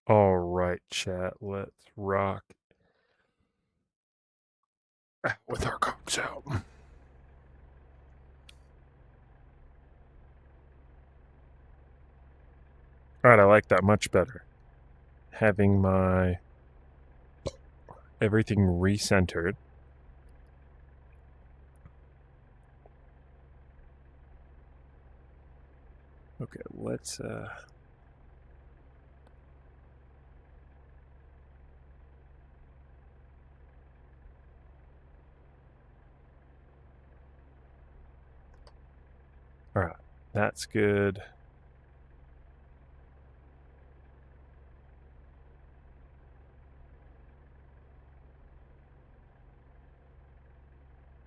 All right, chat. Let's rock with our cocks out. All right, I like that much better. Having my everything recentered. Okay, let's all right, that's good.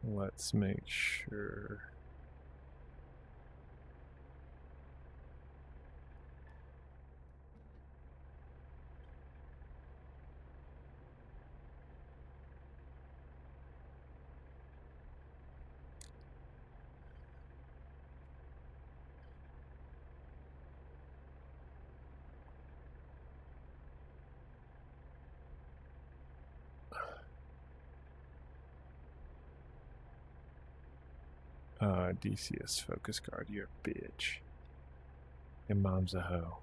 Let's make sure. DCS focus guard, you're a bitch. Your mom's a hoe.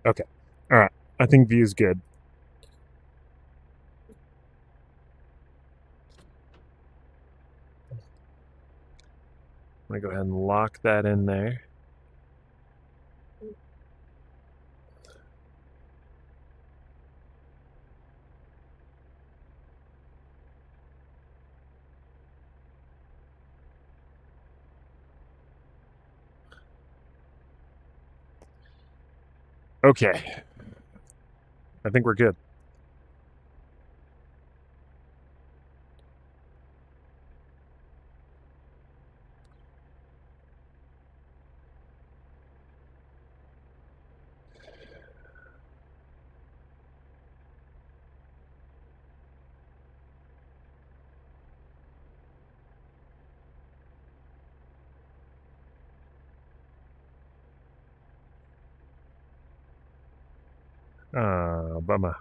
Okay. All right. I think view's good. I'm gonna go ahead and lock that in there. Okay. I think we're good. Bummer.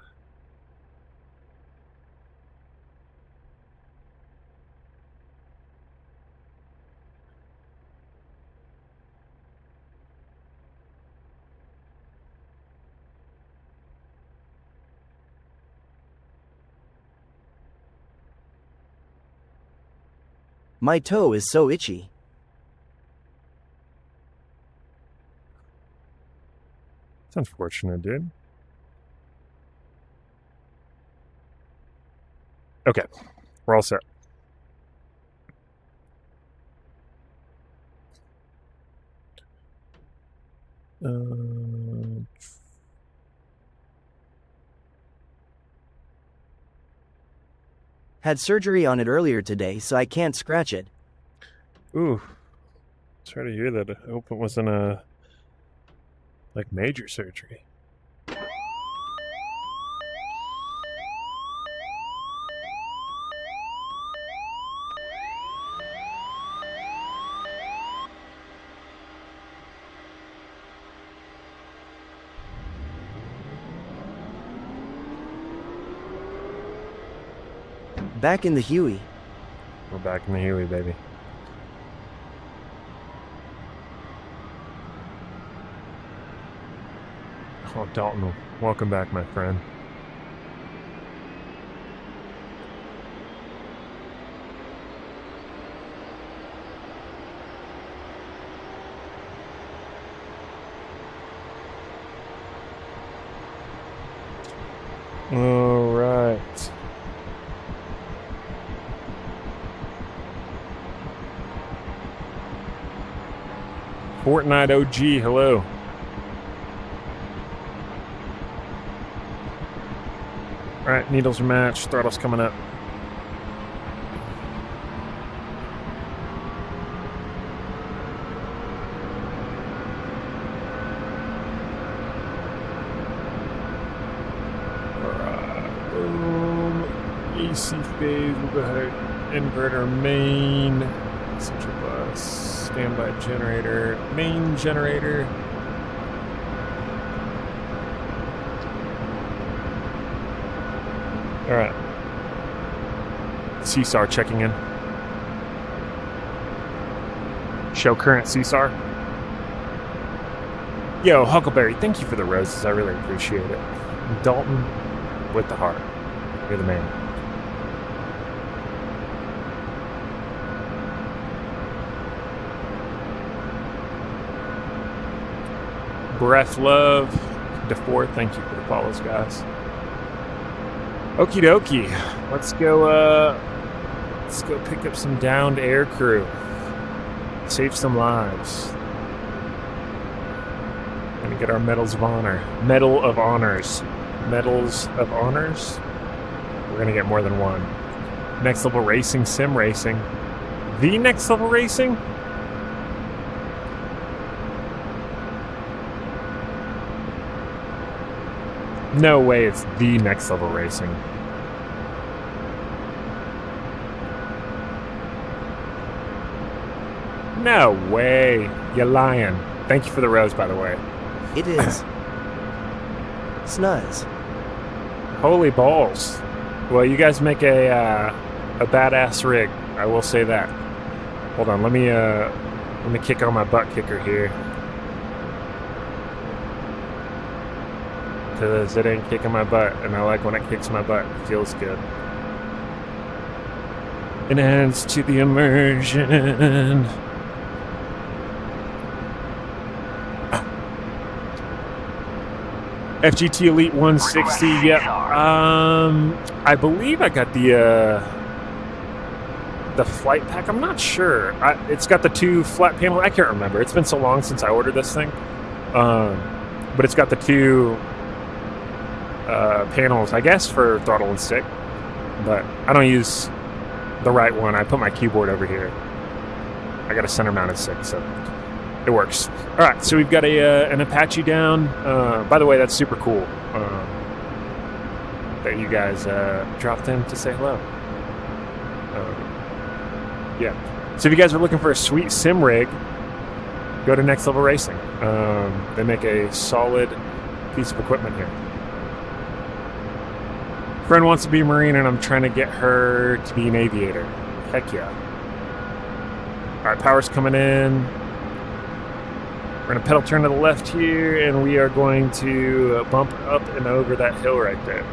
My toe is so itchy. It's unfortunate, dude. Okay. We're all set. Had surgery on it earlier today, so I can't scratch it. Ooh. Sorry to hear that. I hope it wasn't a major surgery. Back in the Huey. We're back in the Huey, baby. Oh, Dalton, welcome back, my friend. All right. Fortnite OG, hello. All right, needles are matched. Throttle's coming up. AC phase, we'll go ahead. Inverter main, central bus, standby generator, main generator. All right. CSAR checking in. Show current CSAR. Yo, Huckleberry, thank you for the roses. I really appreciate it. Dalton with the heart. You're the man. Breath Love, DeFore, thank you for the follows, guys. Okie dokie, let's go pick up some downed air crew. Save some lives. Gonna get our medals of honor. Medal of honors. Medals of honors? We're gonna get more than one. Next level racing, sim racing. The next level racing? No way it's the next level racing. No way. You're lying. Thank you for the rose, by the way. It is. Snuzz. Holy balls. Well, you guys make a badass rig. I will say that. Hold on, let me kick on my butt kicker here. Because it ain't kicking my butt, and I like when it kicks my butt. It feels good. It adds to the immersion. FGT Elite 160, yep. I believe I got the flight pack. I'm not sure. It's got the 2 flat panels. I can't remember. It's been so long since I ordered this thing. But it's got the 2 panels, I guess, for throttle and stick, but I don't use the right one. I put my keyboard over here. I got a center mounted stick, so it works. All right, so we've got an Apache down. By the way, that's super cool that you guys dropped in to say hello. Yeah, so if you guys are looking for a sweet sim rig, go to Next Level Racing. They make a solid piece of equipment here. Friend wants to be a Marine, and I'm trying to get her to be an aviator. Heck yeah. All right, power's coming in. We're going to pedal turn to the left here, and we are going to bump up and over that hill right there.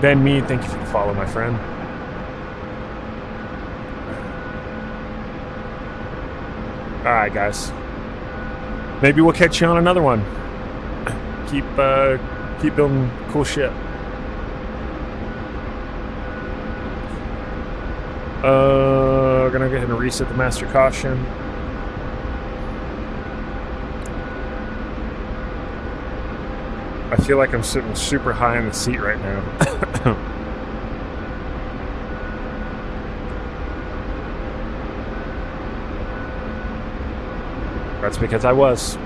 Ben Mead, thank you for the follow, my friend. All right, guys. Maybe we'll catch you on another one. Keep building cool shit. Gonna go ahead and reset the master caution. I feel like I'm sitting super high in the seat right now. That's because I was.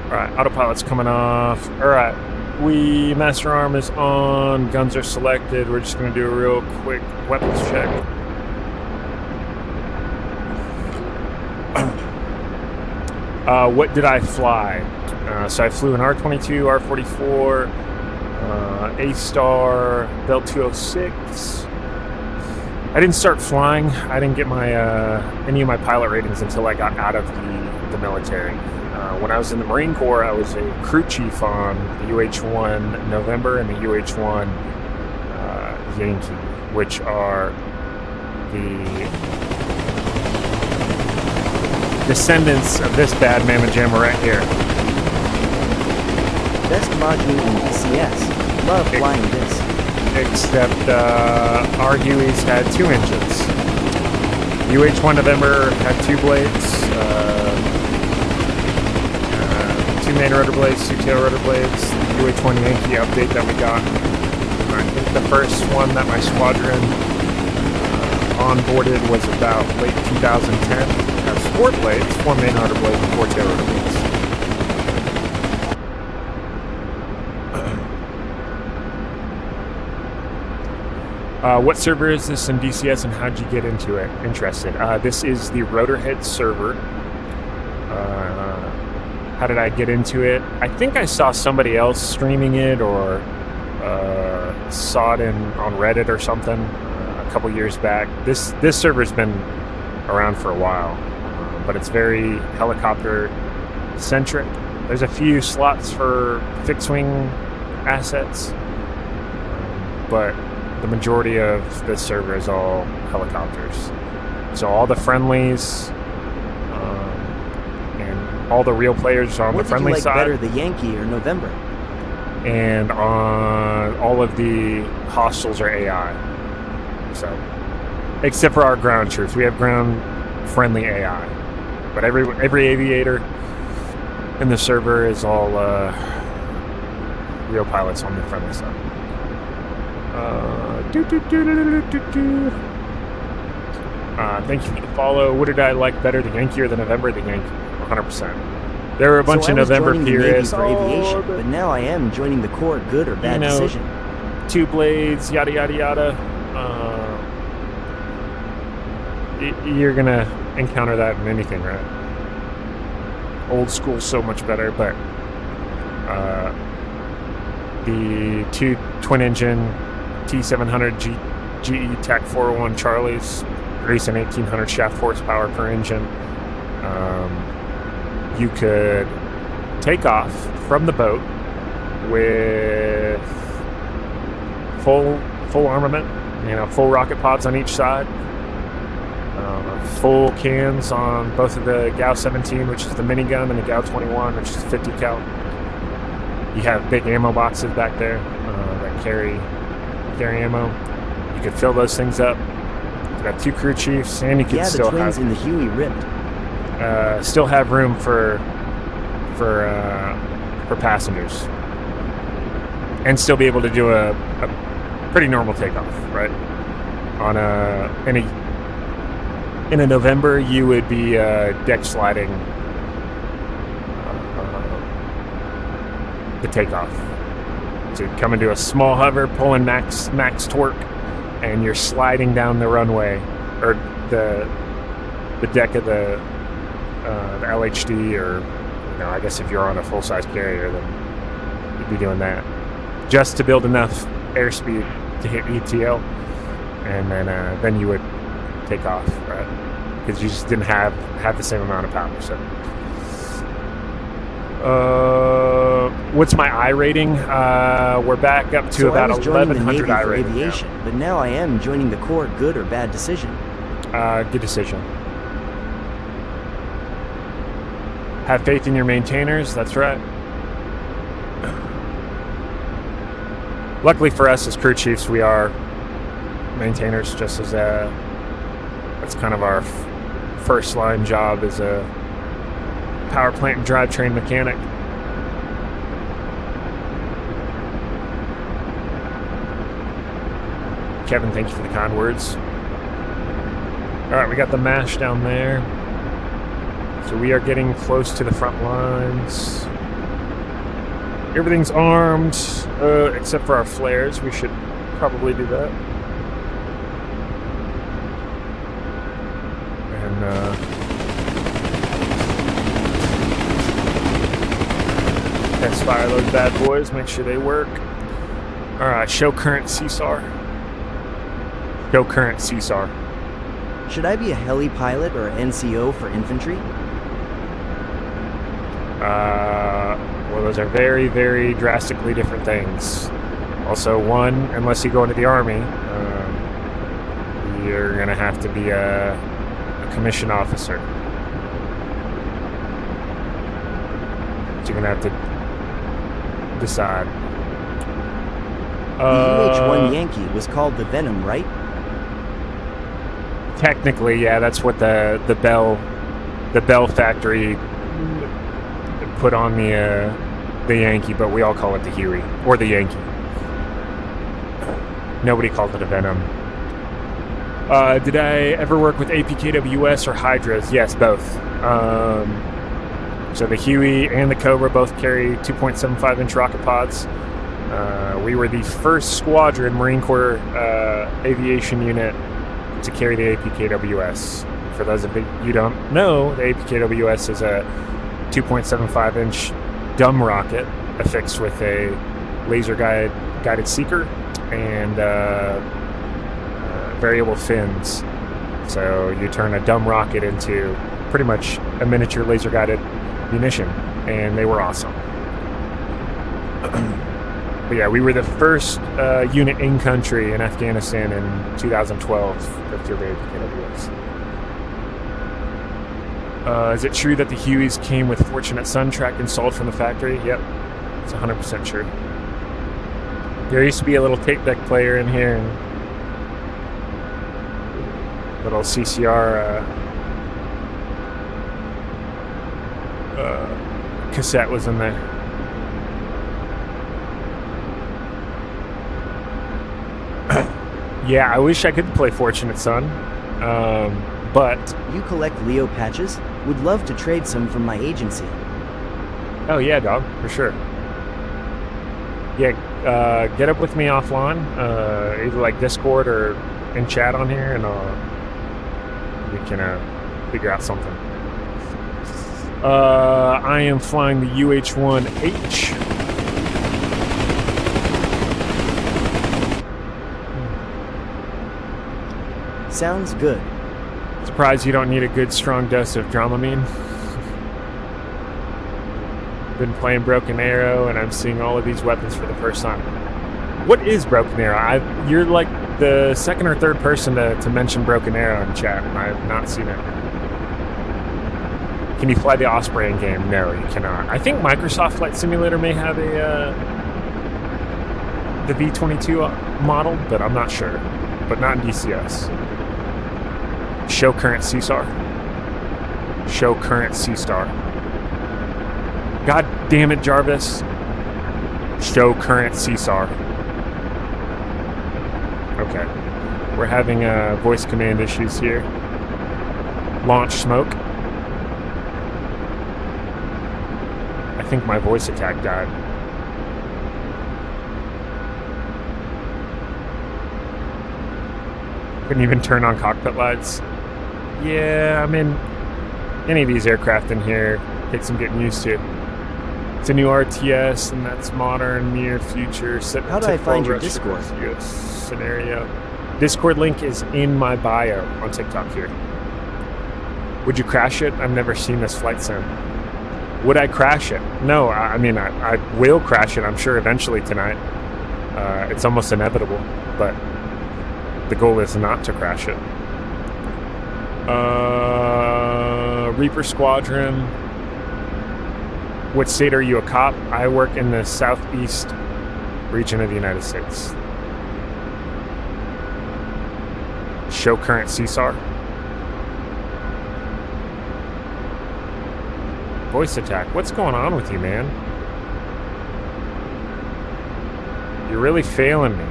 Alright, autopilot's coming off. Alright, master arm is on, guns are selected. We're just going to do a real quick weapons check. What did I fly? So I flew an R-22, R-44, A-Star, Bell 206, I didn't start flying. I didn't get my any of my pilot ratings until I got out of the military. When I was in the Marine Corps, I was a crew chief on the UH-1 November and the UH-1 Yankee, which are the descendants of this bad mamma jamma right here. Best module in DCS. Love flying this. Except our Hueys had 2 engines. UH-1 November had 2 blades, 2 main rotor blades, 2 tail rotor blades. The UH-1 Yankee update that we got, I think the first one that my squadron onboarded was about late 2010. It has 4 blades, 4 main rotor blades, and 4 tail rotor blades. What server is this in DCS and how'd you get into it? Interested. This is the Rotorhead server. How did I get into it? I think I saw somebody else streaming it or saw it on Reddit or something a couple years back. This server's been around for a while, but it's very helicopter centric. There's a few slots for fixed wing assets, but the majority of this server is all helicopters. So all the friendlies and all the real players are on the friendly side. What did you like better, the Yankee or November? And on all of the hostiles are AI. So, except for our ground troops, we have ground friendly AI. But every aviator in the server is all real pilots on the friendly side. Thank you for the follow. What did I like better, the Yankee or the November? The Yankee, 100%. There were a bunch of November periods. For aviation, but now I am joining the Corps. Good or bad decision? 2 blades, yada yada yada. You're gonna encounter that in anything, right? Old school, so much better, but the 2 twin engine T700 GE TAC 401 Charlies producing 1,800 shaft horsepower per engine. You could take off from the boat with full armament, full rocket pods on each side, full cans on both of the GAU 17, which is the minigun, and the GAU 21, which is 50 cal. You have big ammo boxes back there that carry ammo. You could fill those things up. You got 2 crew chiefs, and you could still the twins have in the Huey ripped. Still have room for passengers, and still be able to do a pretty normal takeoff, right? In a November, you would be deck sliding the takeoff. So you'd come into a small hover, pulling max torque, and you're sliding down the runway, or the deck of the LHD, or I guess if you're on a full-size carrier, then you'd be doing that just to build enough airspeed to hit ETL, and then you would take off, right? Because you just didn't have the same amount of power. So, what's my I rating? We're back up to about 1,100 I rating aviation, but now I am joining the Corps. Good or bad decision? Good decision. Have faith in your maintainers. That's right. Luckily for us as crew chiefs, we are maintainers, just as that's kind of our first line job as a power plant and drivetrain mechanic. Kevin, thank you for the kind words. All right, we got the MASH down there. So we are getting close to the front lines. Everything's armed, except for our flares. We should probably do that. And test fire those bad boys, make sure they work. All right, show current CSAR. Show current CSAR. Should I be a heli pilot or NCO for infantry? Well, those are very, very drastically different things. Also, one, unless you go into the Army, you're going to have to be a commissioned officer. But you're going to have to decide. The UH-1 Yankee was called the Venom, right? Technically, yeah, that's what the Bell factory put on the Yankee, but we all call it the Huey or the Yankee. Nobody called it a Venom. Did I ever work with APKWS or Hydras? Yes, both. So the Huey and the Cobra both carry 2.75-inch rocket pods. We were the first squadron Marine Corps aviation unit to carry the APKWS. For those of you who don't know, the APKWS is a 2.75-inch dumb rocket affixed with a laser guided seeker and variable fins. So you turn a dumb rocket into pretty much a miniature laser guided munition, and they were awesome. But yeah, we were the first unit in country in Afghanistan in 2012 with your APKWS. Is it true that the Hueys came with Fortunate Sun track installed from the factory? Yep, it's 100% true. There used to be a little tape deck player in here, and little CCR cassette was in there. Yeah, I wish I could play Fortunate Son, but... You collect Leo patches? Would love to trade some from my agency. Oh yeah, dog, for sure. Yeah, get up with me offline, either like Discord or in chat on here, and we can figure out something. I am flying the UH-1H. Sounds good. Surprised you don't need a good strong dose of Dramamine. Been playing Broken Arrow, and I'm seeing all of these weapons for the first time. What is Broken Arrow? You're like the second or third person to mention Broken Arrow in chat, and I have not seen it. Can you fly the Osprey in game? No, you cannot. I think Microsoft Flight Simulator may have the V-22 model, but I'm not sure. But not in DCS. Show current CSAR. Show current C-Star. God damn it, Jarvis. Show current CSAR. Okay. We're having voice command issues here. Launch smoke. I think my voice attack died. Couldn't even turn on cockpit lights. Yeah, I mean, any of these aircraft in here takes some getting used to. It's a new RTS, and that's modern, near future. How do I find your Discord? Scenario. Discord link is in my bio on TikTok here. Would you crash it? I've never seen this flight sim. Would I crash it? No, I mean, I will crash it, I'm sure, eventually tonight. It's almost inevitable, but the goal is not to crash it. Reaper Squadron. What state are you a cop? I work in the southeast region of the United States. Show current CSAR. Voice attack. What's going on with you, man? You're really failing me.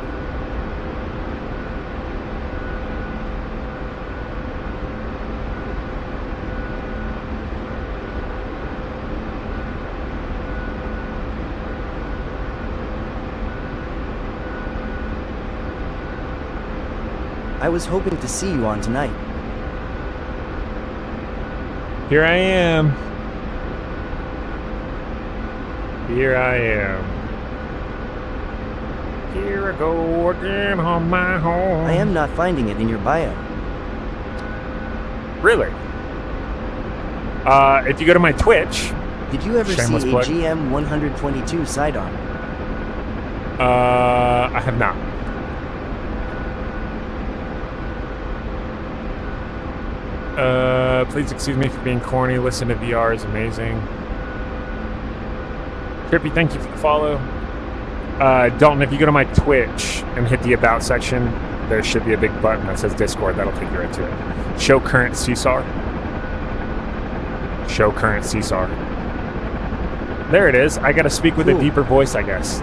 I was hoping to see you on tonight. Here I am. Here I am. Here I go again on my home. I am not finding it in your bio. Really? If you go to my Twitch... Did you ever Shameless see a plug. GM 122 sidearm? I have not. Please excuse me for being corny. Listen to VR is amazing. Trippy, thank you for the follow. Dalton, if you go to my Twitch and hit the About section, there should be a big button that says Discord. That'll take you right to it. Show current CSAR. Show current CSAR. There it is. I gotta speak with a deeper voice, I guess.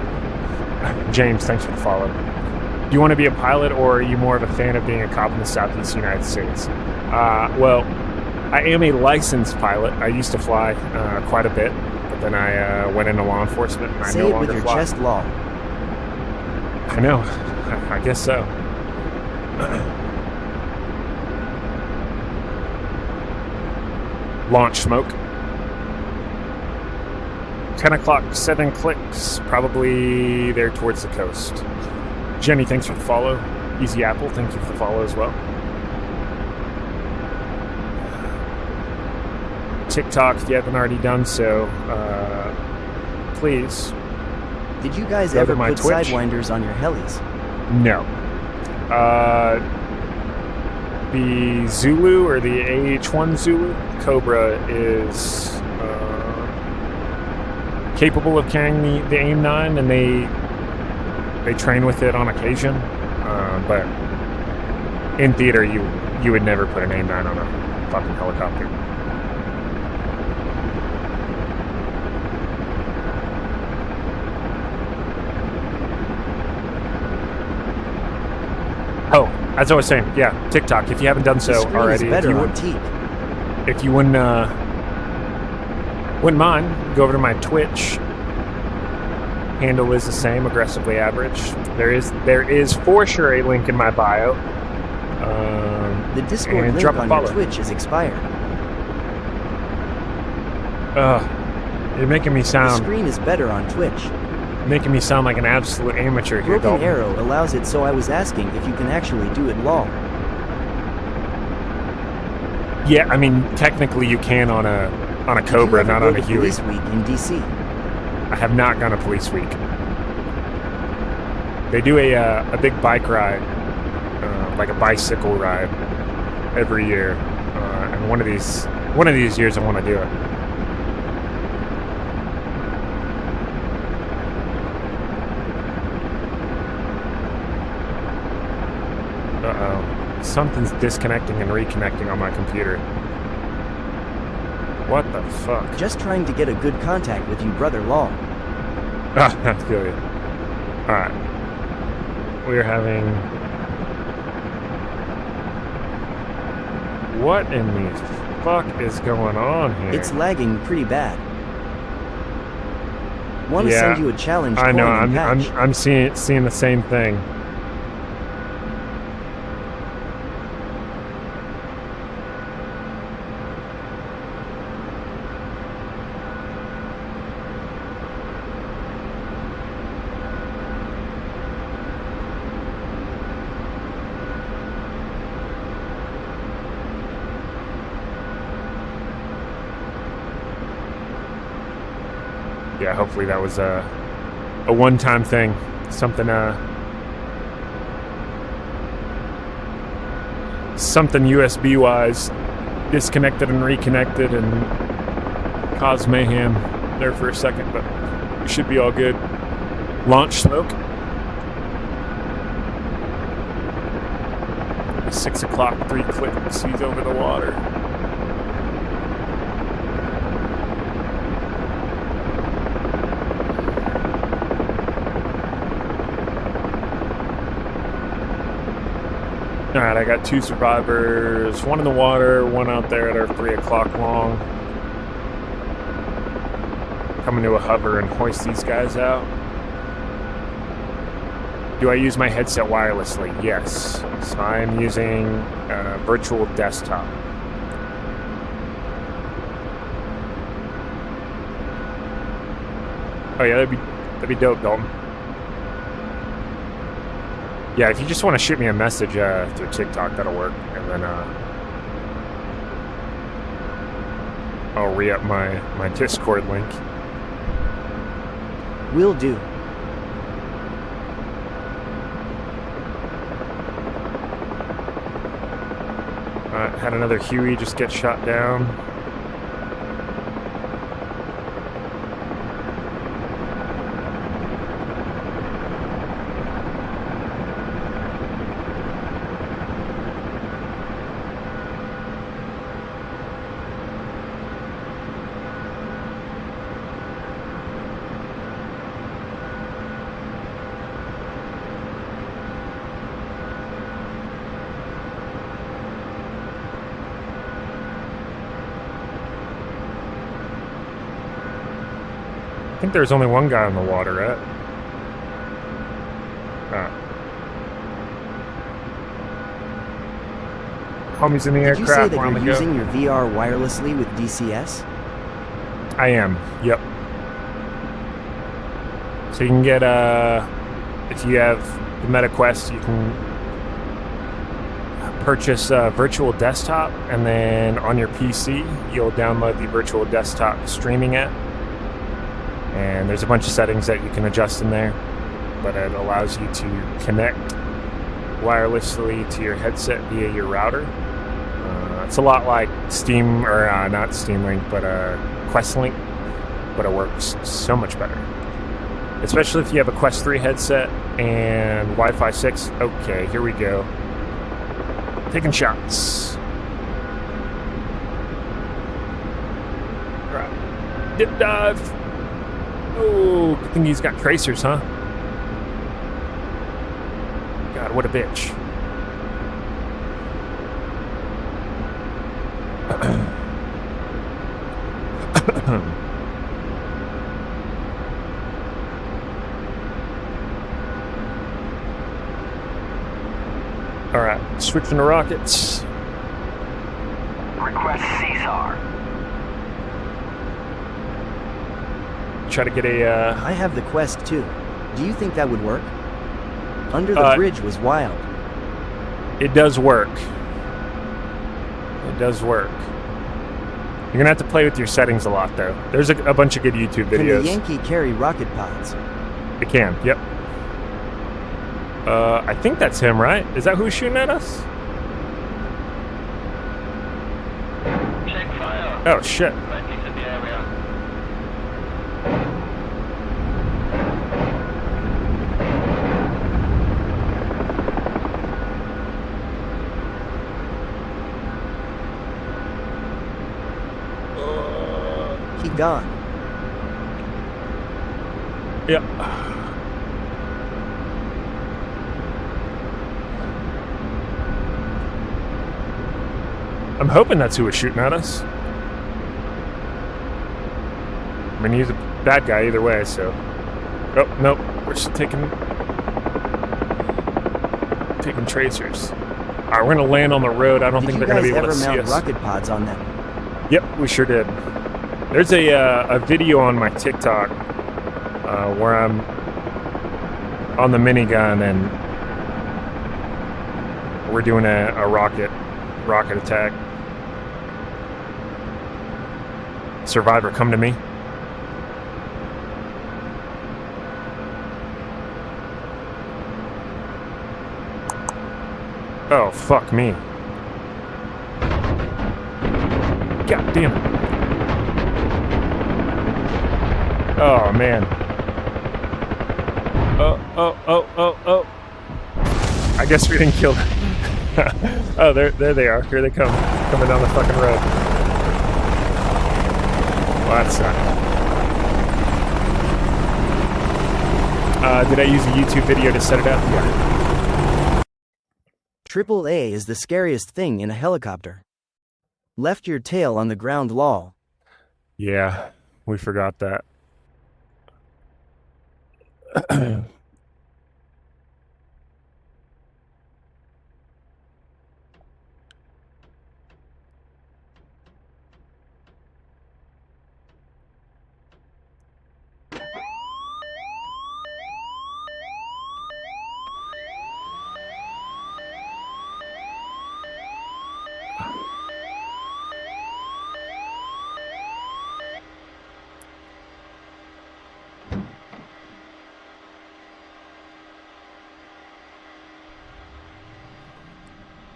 James, thanks for the follow. Do you want to be a pilot, or are you more of a fan of being a cop in the Southeast United States? Well, I am a licensed pilot. I used to fly quite a bit, but then I went into law enforcement, and I Say no it longer with your fly. chest law. I know. I guess so. Launch smoke. 10 o'clock, 7 clicks. Probably there towards the coast. Jenny, thanks for the follow. Easy Apple, thank you for the follow as well. TikTok, if you haven't already done so, please. Did you guys Go to ever my put Twitch. sidewinders on your helis? No. The Zulu, or the AH-1 Zulu Cobra, is capable of carrying the AIM-9, and they train with it on occasion. But in theater, you would never put an AIM-9 on a fucking helicopter. Oh, as I was saying, yeah, TikTok. If you haven't done The so screen already, is better if on teak. you wouldn't mind, go over to my Twitch. Handle is the same, aggressively average. There is for sure a link in my bio. The Discord and link drop a on follow. your Twitch is expired. You're making me The sound screen is better on Twitch. like an absolute amateur here, Broken Dalton. Arrow allows it, so I was asking if you can actually do it law. Yeah, I mean, technically you can on a Did you Cobra, ever not go on a to Huey. Police Week in DC. I have not gone to Police Week. They do a big bike ride, like a bicycle ride, every year, and one of these years I want to do it. Uh-oh. Something's disconnecting and reconnecting on my computer. What the fuck? Just trying to get a good contact with you, brother Law. Ah, I feel you. Alright. We're having... What in the fuck is going on here? It's lagging pretty bad. Want to Yeah, send you a challenge I know, coin and patch. I'm seeing the same thing. Yeah, hopefully that was a one-time thing. Something USB-wise disconnected and reconnected and caused mayhem there for a second, but we should be all good. Launch smoke. 6 o'clock, 3 clicks. He's over the water. Alright, I got 2 survivors, 1 in the water, 1 out there at our 3 o'clock long. Coming to a hover and hoist these guys out. Do I use my headset wirelessly? Yes. So I'm using virtual desktop. Oh yeah, that'd be dope, Dalton. Yeah, if you just want to shoot me a message through TikTok, that'll work. And then I'll re-up my Discord link. Will do. Had another Huey just get shot down. I think there's only one guy on the water, right? Homies in the Did you say aircraft. that We're on the you're go. using your VR wirelessly with DCS? I am. Yep. So you can get if you have the MetaQuest, you can purchase a virtual desktop, and then on your PC, you'll download the virtual desktop streaming app. And there's a bunch of settings that you can adjust in there, but it allows you to connect wirelessly to your headset via your router. It's a lot like Steam, or not Steam Link, but Quest Link, but it works so much better. Especially if you have a Quest 3 headset and Wi-Fi 6. Okay, here we go. Taking shots. All right. Dip dive. Oh, good thing he's got tracers, huh? God, what a bitch. All right, switching to rockets. Request Caesar. Try to get a. I have the Quest too. Do you think that would work? Under the Bridge was wild. It does work. It does work. You're gonna have to play with your settings a lot, though. There's a bunch of good YouTube Can videos. the Yankee carry rocket pods? It can. Yep. I think that's him, right? Is that who's shooting at us? Check fire. Oh shit. Friendly to the area. He gone. Yep. I'm hoping that's who was shooting at us. I mean, he's a bad guy either way, so. Oh, nope. We're just taking tracers. Alright, we're gonna land on the road. I don't think Did they're you gonna be guys able to ever see mount us. rocket pods on them? Yep, we sure did. There's a video on my TikTok where I'm on the minigun and we're doing a rocket attack. Survivor, come to me. Oh, fuck me. God damn it. Oh, man. Oh. I guess we didn't kill them. Oh, there they are. Here they come. Coming down the fucking road. Well, that sucked. Did I use a YouTube video to set it up? Yeah. AAA is the scariest thing in a helicopter. Left your tail on the ground, lol. Yeah, we forgot that.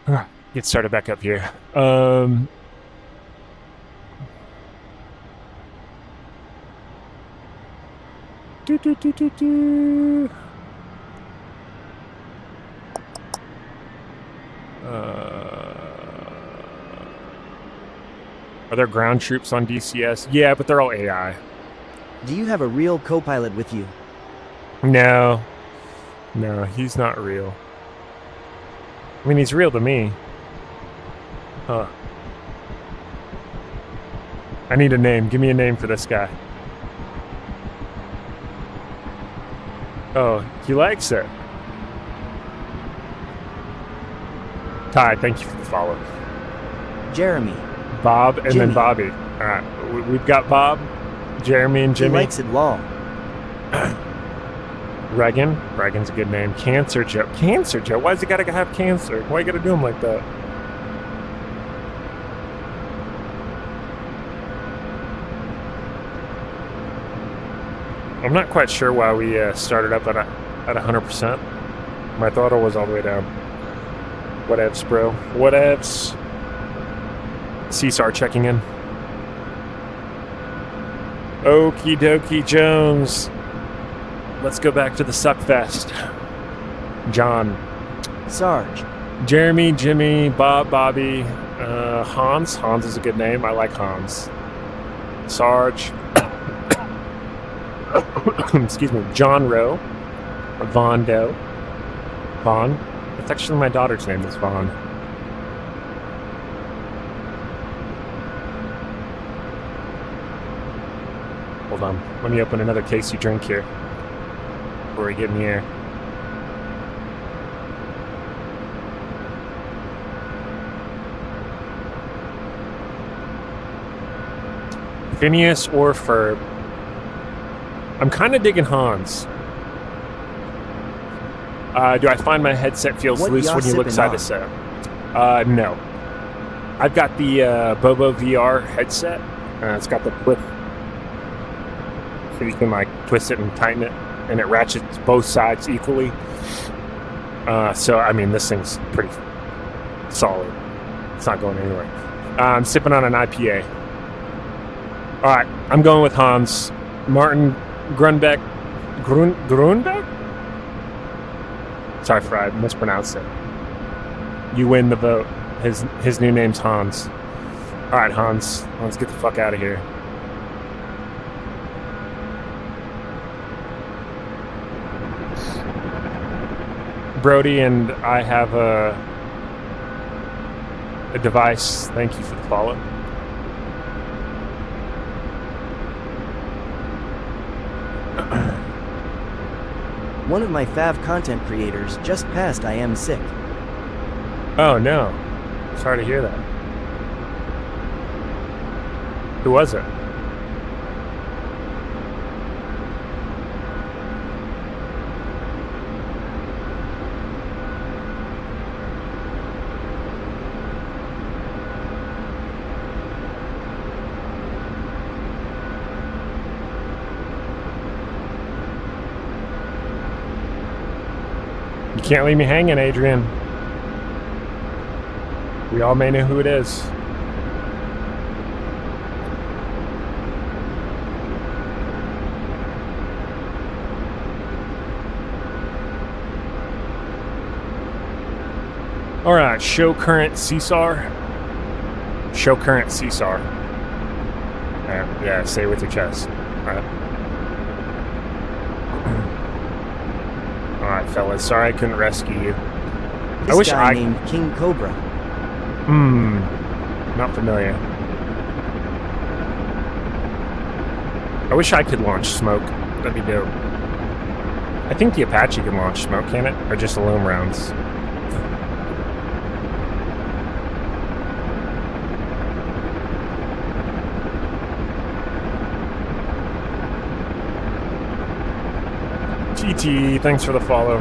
Get started back up here. Do. Are there ground troops on DCS? Yeah, but they're all AI. Do you have a real co-pilot with you? No, he's not real. I mean, he's real to me. Huh. I need a name. Give me a name for this guy. Oh, he likes it. Ty, thank you for the follow. Jeremy. Bob and Jimmy. then Bobby. All right, we've got Bob, Jeremy, and Jimmy. He likes it law. Reagan. Reagan's a good name. Cancer Joe. Cancer Joe? Why's he gotta have cancer? Why you gotta do him like that? I'm not quite sure why we started up at 100%. My throttle was all the way down. Whatevs, bro. Whatevs. CSAR checking in. Okie dokie Jones. Let's go back to the Suckfest. John. Sarge. Jeremy, Jimmy, Bob, Bobby, Hans. Hans is a good name. I like Hans. Sarge. Excuse me. John Rowe. Von Doe. Vaughn. That's actually my daughter's name is Vaughn. Hold on. Let me open another Casey drink here before we get in the air. Phineas or Ferb. I'm kind of digging Hans. Do I find my headset feels What loose y'all when you look sipping side on? to side? No. I've got the Bobo VR headset. It's got the flip, so you can like twist it and tighten it, and it ratchets both sides equally. So I mean, this thing's pretty solid. It's not going anywhere. I'm sipping on an IPA. All right, I'm going with Hans. Martin Grunbeck. Grunbeck? Sorry for I mispronounced it. You win the vote. His new name's Hans. All right, Hans. Let's get the fuck out of here. Brody and I have a device. Thank you for the follow. One of my fav content creators just passed. I am sick. Oh no. Sorry to hear that. Who was it? You can't leave me hanging, Adrian. We all may know who it is. All right, show current CSAR. Show current CSAR. Yeah, say it with your chest. All right. All right, fellas. Sorry I couldn't rescue you. This I wish guy named King Cobra. Not familiar. I wish I could launch smoke. That'd be dope. I think the Apache can launch smoke, can it? Or just aluminum rounds? GT, thanks for the follow.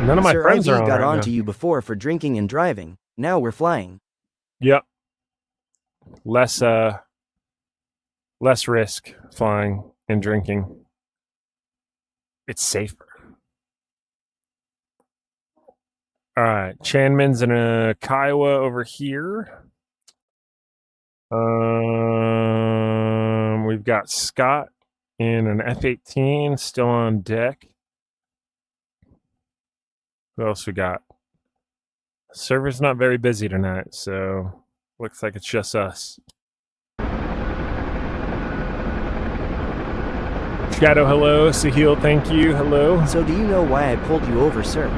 None of my Sir friends ID are on got right on now. to you before for drinking and driving. Now we're flying. Yep. Less risk flying and drinking. it's safer. All right, Chanmin's in a Kiowa over here. We've got Scott in an F-18 still on deck. Who else we got? Server's not very busy tonight, so looks like it's just us. Shadow, hello. Sahil, thank you. Hello. So do you know why I pulled you over, sir?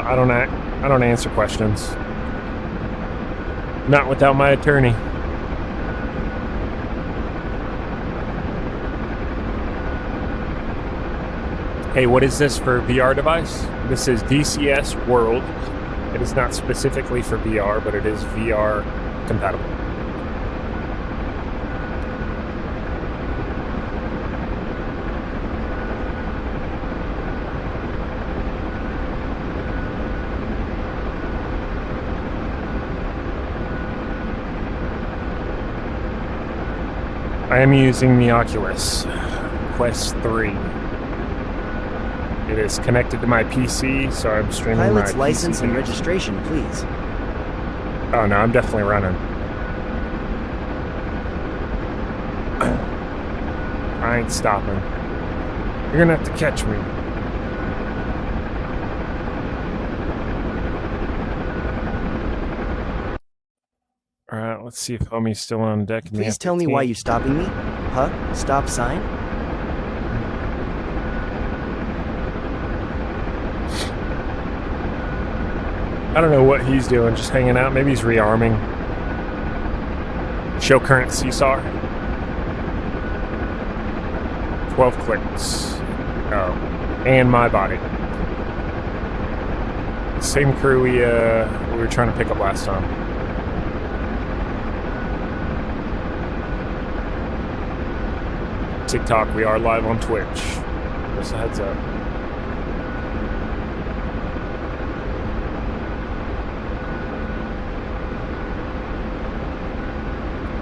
I don't answer questions. Not without my attorney. Hey, what is this for VR device? This is DCS World. It is not specifically for VR, but it is VR compatible. I am using the Oculus Quest 3. It is connected to my PC, so I'm streaming Pilot's my license PC and videos. registration, please. Oh no, I'm definitely running. I ain't stopping. You're gonna have to catch me. Alright, let's see if homie's still on deck. Please tell me why you're stopping me? Huh? Stop sign? I don't know what he's doing, just hanging out. Maybe he's rearming. Show current CSAR. 12 clicks. Oh. And my body. Same crew we were trying to pick up last time. TikTok, we are live on Twitch. Just a heads up.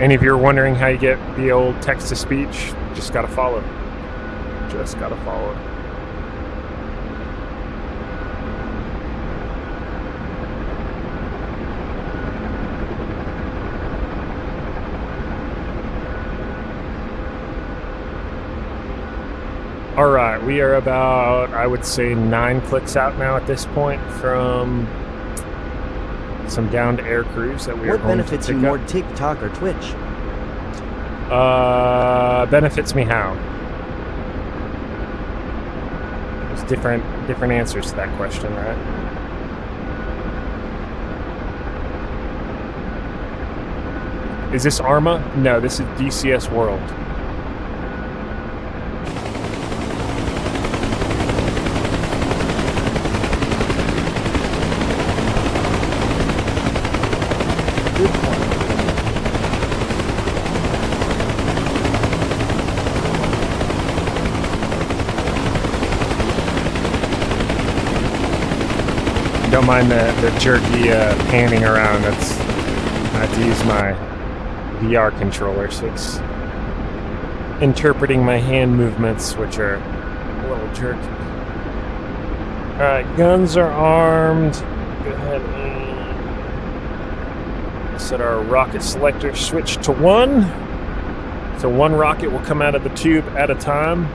And if you're wondering how you get the old text-to-speech, just gotta follow. Just gotta follow. All right, we are about, I would say, 9 clicks out now at this point from some downed air crews that we are What going to benefits pick you more, up. TikTok or Twitch? Benefits me how? There's different answers to that question, right? Is this Arma? No, this is DCS World. Good point. Don't mind the jerky panning around. I have to use my VR controller, so it's interpreting my hand movements, which are a little jerky. Alright, guns are armed. Go ahead and set our rocket selector switch to 1. So 1 rocket will come out of the tube at a time.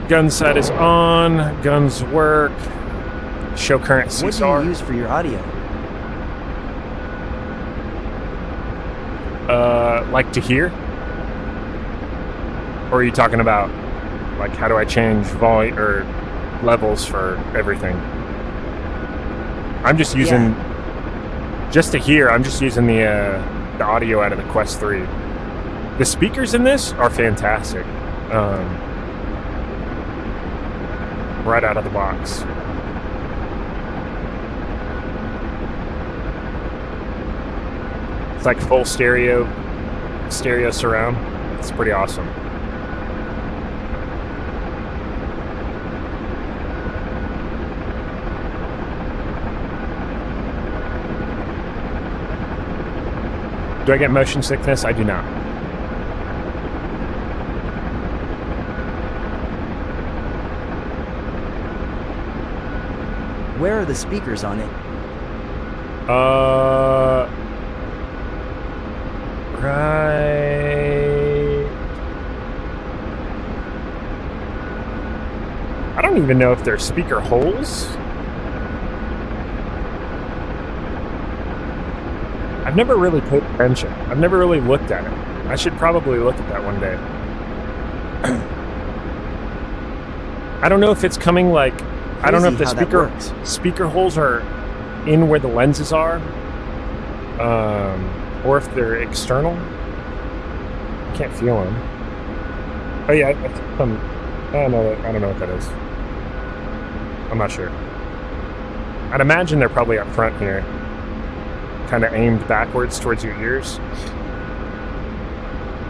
Gun sight is on. Guns work. Show current What do CSAR. you use for your audio? Like to hear? Or are you talking about, like, how do I change volume or levels for everything? I'm just using, just to hear, I'm just using the audio out of the Quest 3. The speakers in this are fantastic. Right out of the box. It's like full stereo surround. It's pretty awesome. Do I get motion sickness? I do not. Where are the speakers on it? Right. I don't even know if they're speaker holes. I've never really paid attention. I've never really looked at it. I should probably look at that one day. I don't know if it's coming like... I don't know if the speaker holes are in where the lenses are, or if they're external. I can't feel them. Oh yeah, I don't know what that is. I'm not sure. I'd imagine they're probably up front here, kind of aimed backwards towards your ears.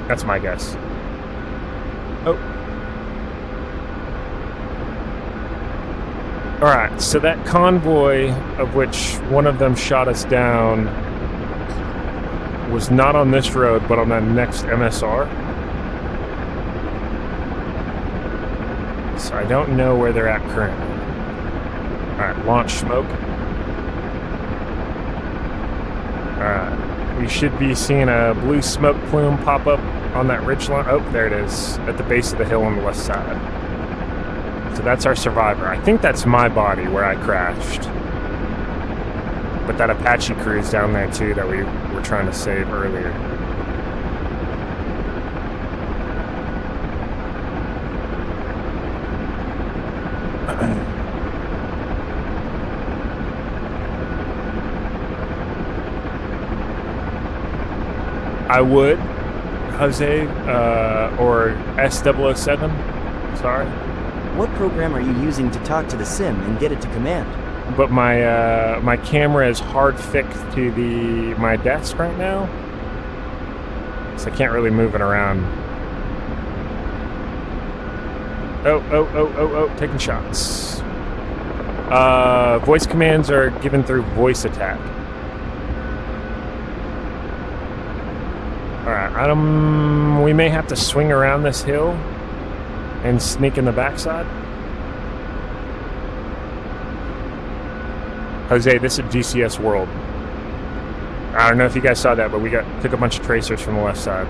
That's my guess. Oh. Alright, so that convoy, of which one of them shot us down, was not on this road, but on that next MSR. So I don't know where they're at currently. Alright, launch smoke. Alright, we should be seeing a blue smoke plume pop up on that ridge line. Oh, there it is, at the base of the hill on the west side. So that's our survivor. I think that's my body where I crashed. But that Apache crew is down there too that we were trying to save earlier. I would, Jose, or S007. Sorry. What program are you using to talk to the sim and get it to command? But my my camera is hard fixed to my desk right now, so I can't really move it around. Oh, taking shots. Voice commands are given through voice attack. Alright, we may have to swing around this hill and sneak in the backside. Jose, this is DCS World. I don't know if you guys saw that, but we took a bunch of tracers from the left side.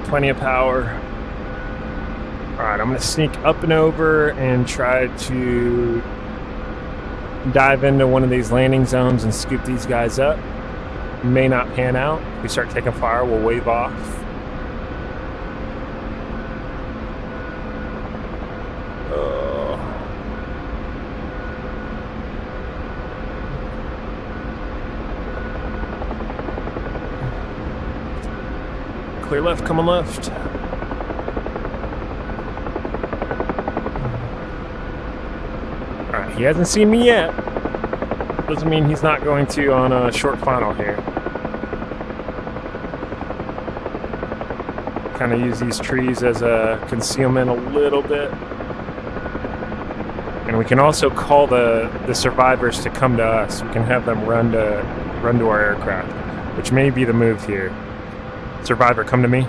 Plenty of power. Alright, I'm going to sneak up and over and try to dive into one of these landing zones and scoop these guys up. May not pan out. If we start taking fire, we'll wave off. Clear left, come on left. Alright, he hasn't seen me yet. Doesn't mean he's not going to on a short final here. Kind of use these trees as a concealment a little bit. And we can also call the survivors to come to us. We can have them run to our aircraft, which may be the move here. Survivor, come to me.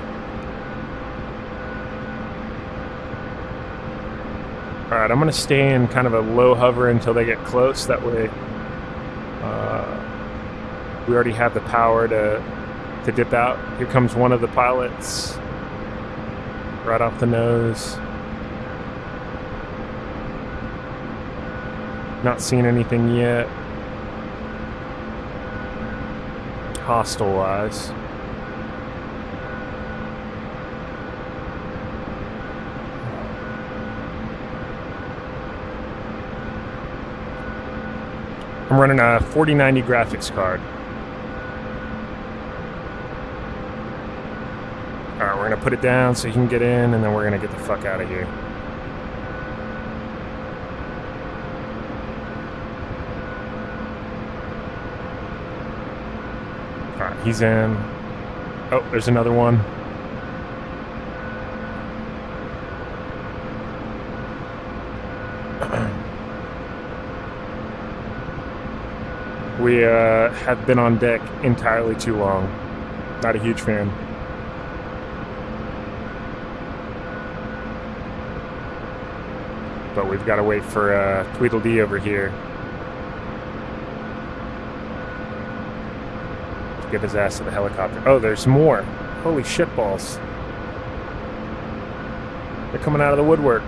Alright, I'm going to stay in kind of a low hover until they get close. That way we already have the power to dip out. Here comes one of the pilots. Right off the nose. Not seen anything yet. Hostile-wise. I'm running a 4090 graphics card. Alright, we're going to put it down so you can get in, and then we're going to get the fuck out of here. Alright, he's in. Oh, there's another one. We have been on deck entirely too long. Not a huge fan. But we've got to wait for Tweedledee over here to get his ass to the helicopter. Oh, there's more. Holy shitballs. They're coming out of the woodwork.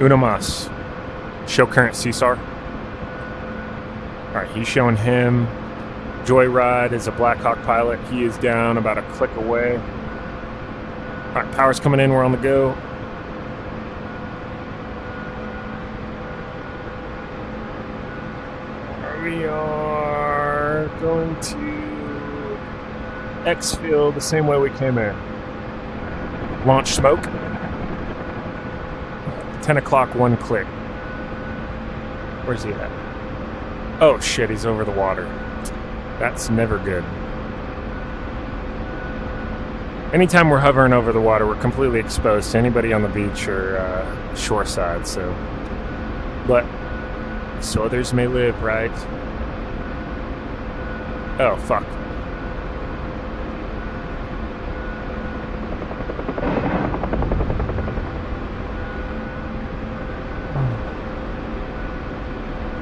Uno mas. Show current Caesar. Alright, he's showing him. Joyride is a Blackhawk pilot. He is down about a click away. Alright, power's coming in. We're on the go. We are going to exfil the same way we came in. Launch smoke. 10 o'clock, 1 click. Where's he at? Oh shit, he's over the water. That's never good. Anytime we're hovering over the water, we're completely exposed to anybody on the beach or shore side, so. But, so others may live, right? Oh, fuck.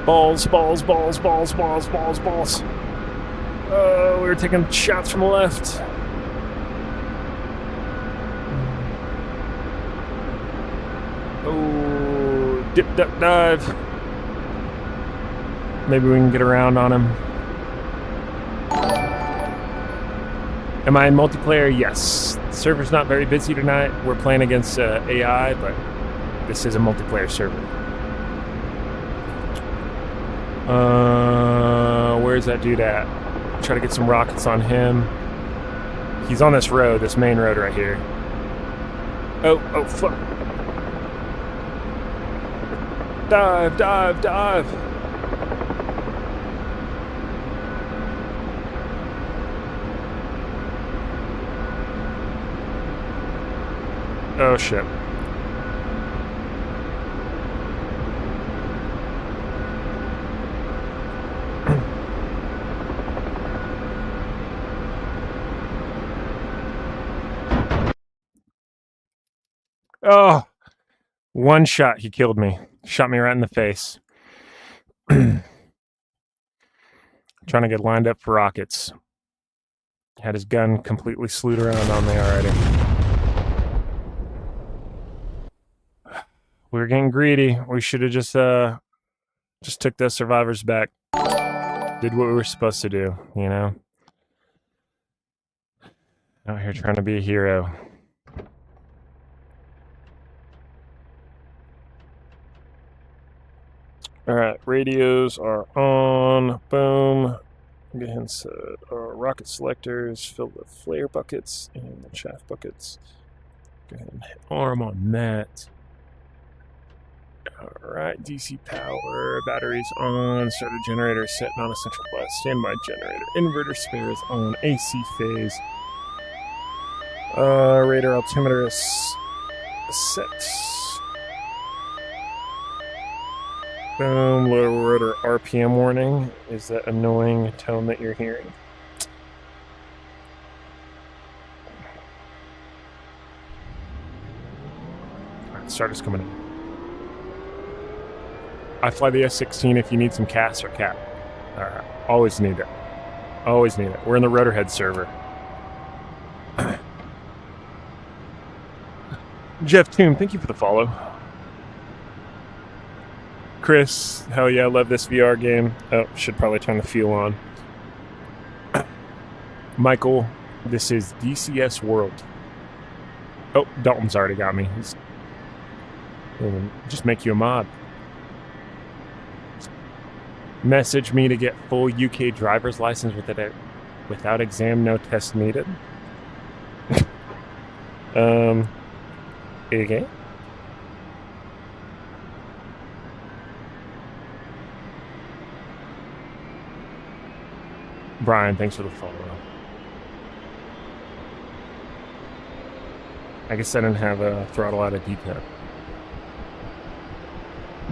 Balls, balls, balls, balls, balls, balls, balls. Oh, we were taking shots from the left. Oh, dip, duck, dive. Maybe we can get around on him. Am I in multiplayer? Yes. The server's not very busy tonight. We're playing against AI, but this is a multiplayer server. Where's that dude at? Try to get some rockets on him. He's on this road, this main road right here. Oh, fuck. Dive, dive, dive. Oh, shit. Oh, one shot, he killed me. Shot me right in the face. Trying to get lined up for rockets. Had his gun completely slewed around on me already. We were getting greedy. We should have just took those survivors back. Did what we were supposed to do, you know? Out here trying to be a hero. Alright, radios are on. Boom. Go ahead and set our rocket selectors, fill the flare buckets and the chaff buckets. Go ahead and hit arm on that. Alright, DC power, batteries on, starter generator setting on essential bus, standby generator, inverter spares on, AC phase. Radar altimeter is set. Boom, low rotor RPM warning. Is that annoying tone that you're hearing? Alright, starter's coming in. I fly the S-16 if you need some CAS or CAP. Alright, always need it. Always need it. We're in the Rotorhead server. Jeff Toom, thank you for the follow. Chris, hell yeah, I love this VR game. Oh, should probably turn the fuel on. Michael, this is DCS World. Oh, Dalton's already got me. Just make you a mod. Message me to get full UK driver's license with it. Without exam, no test needed. Okay. Brian, thanks for the follow. I guess I didn't have a throttle out of D-Tech.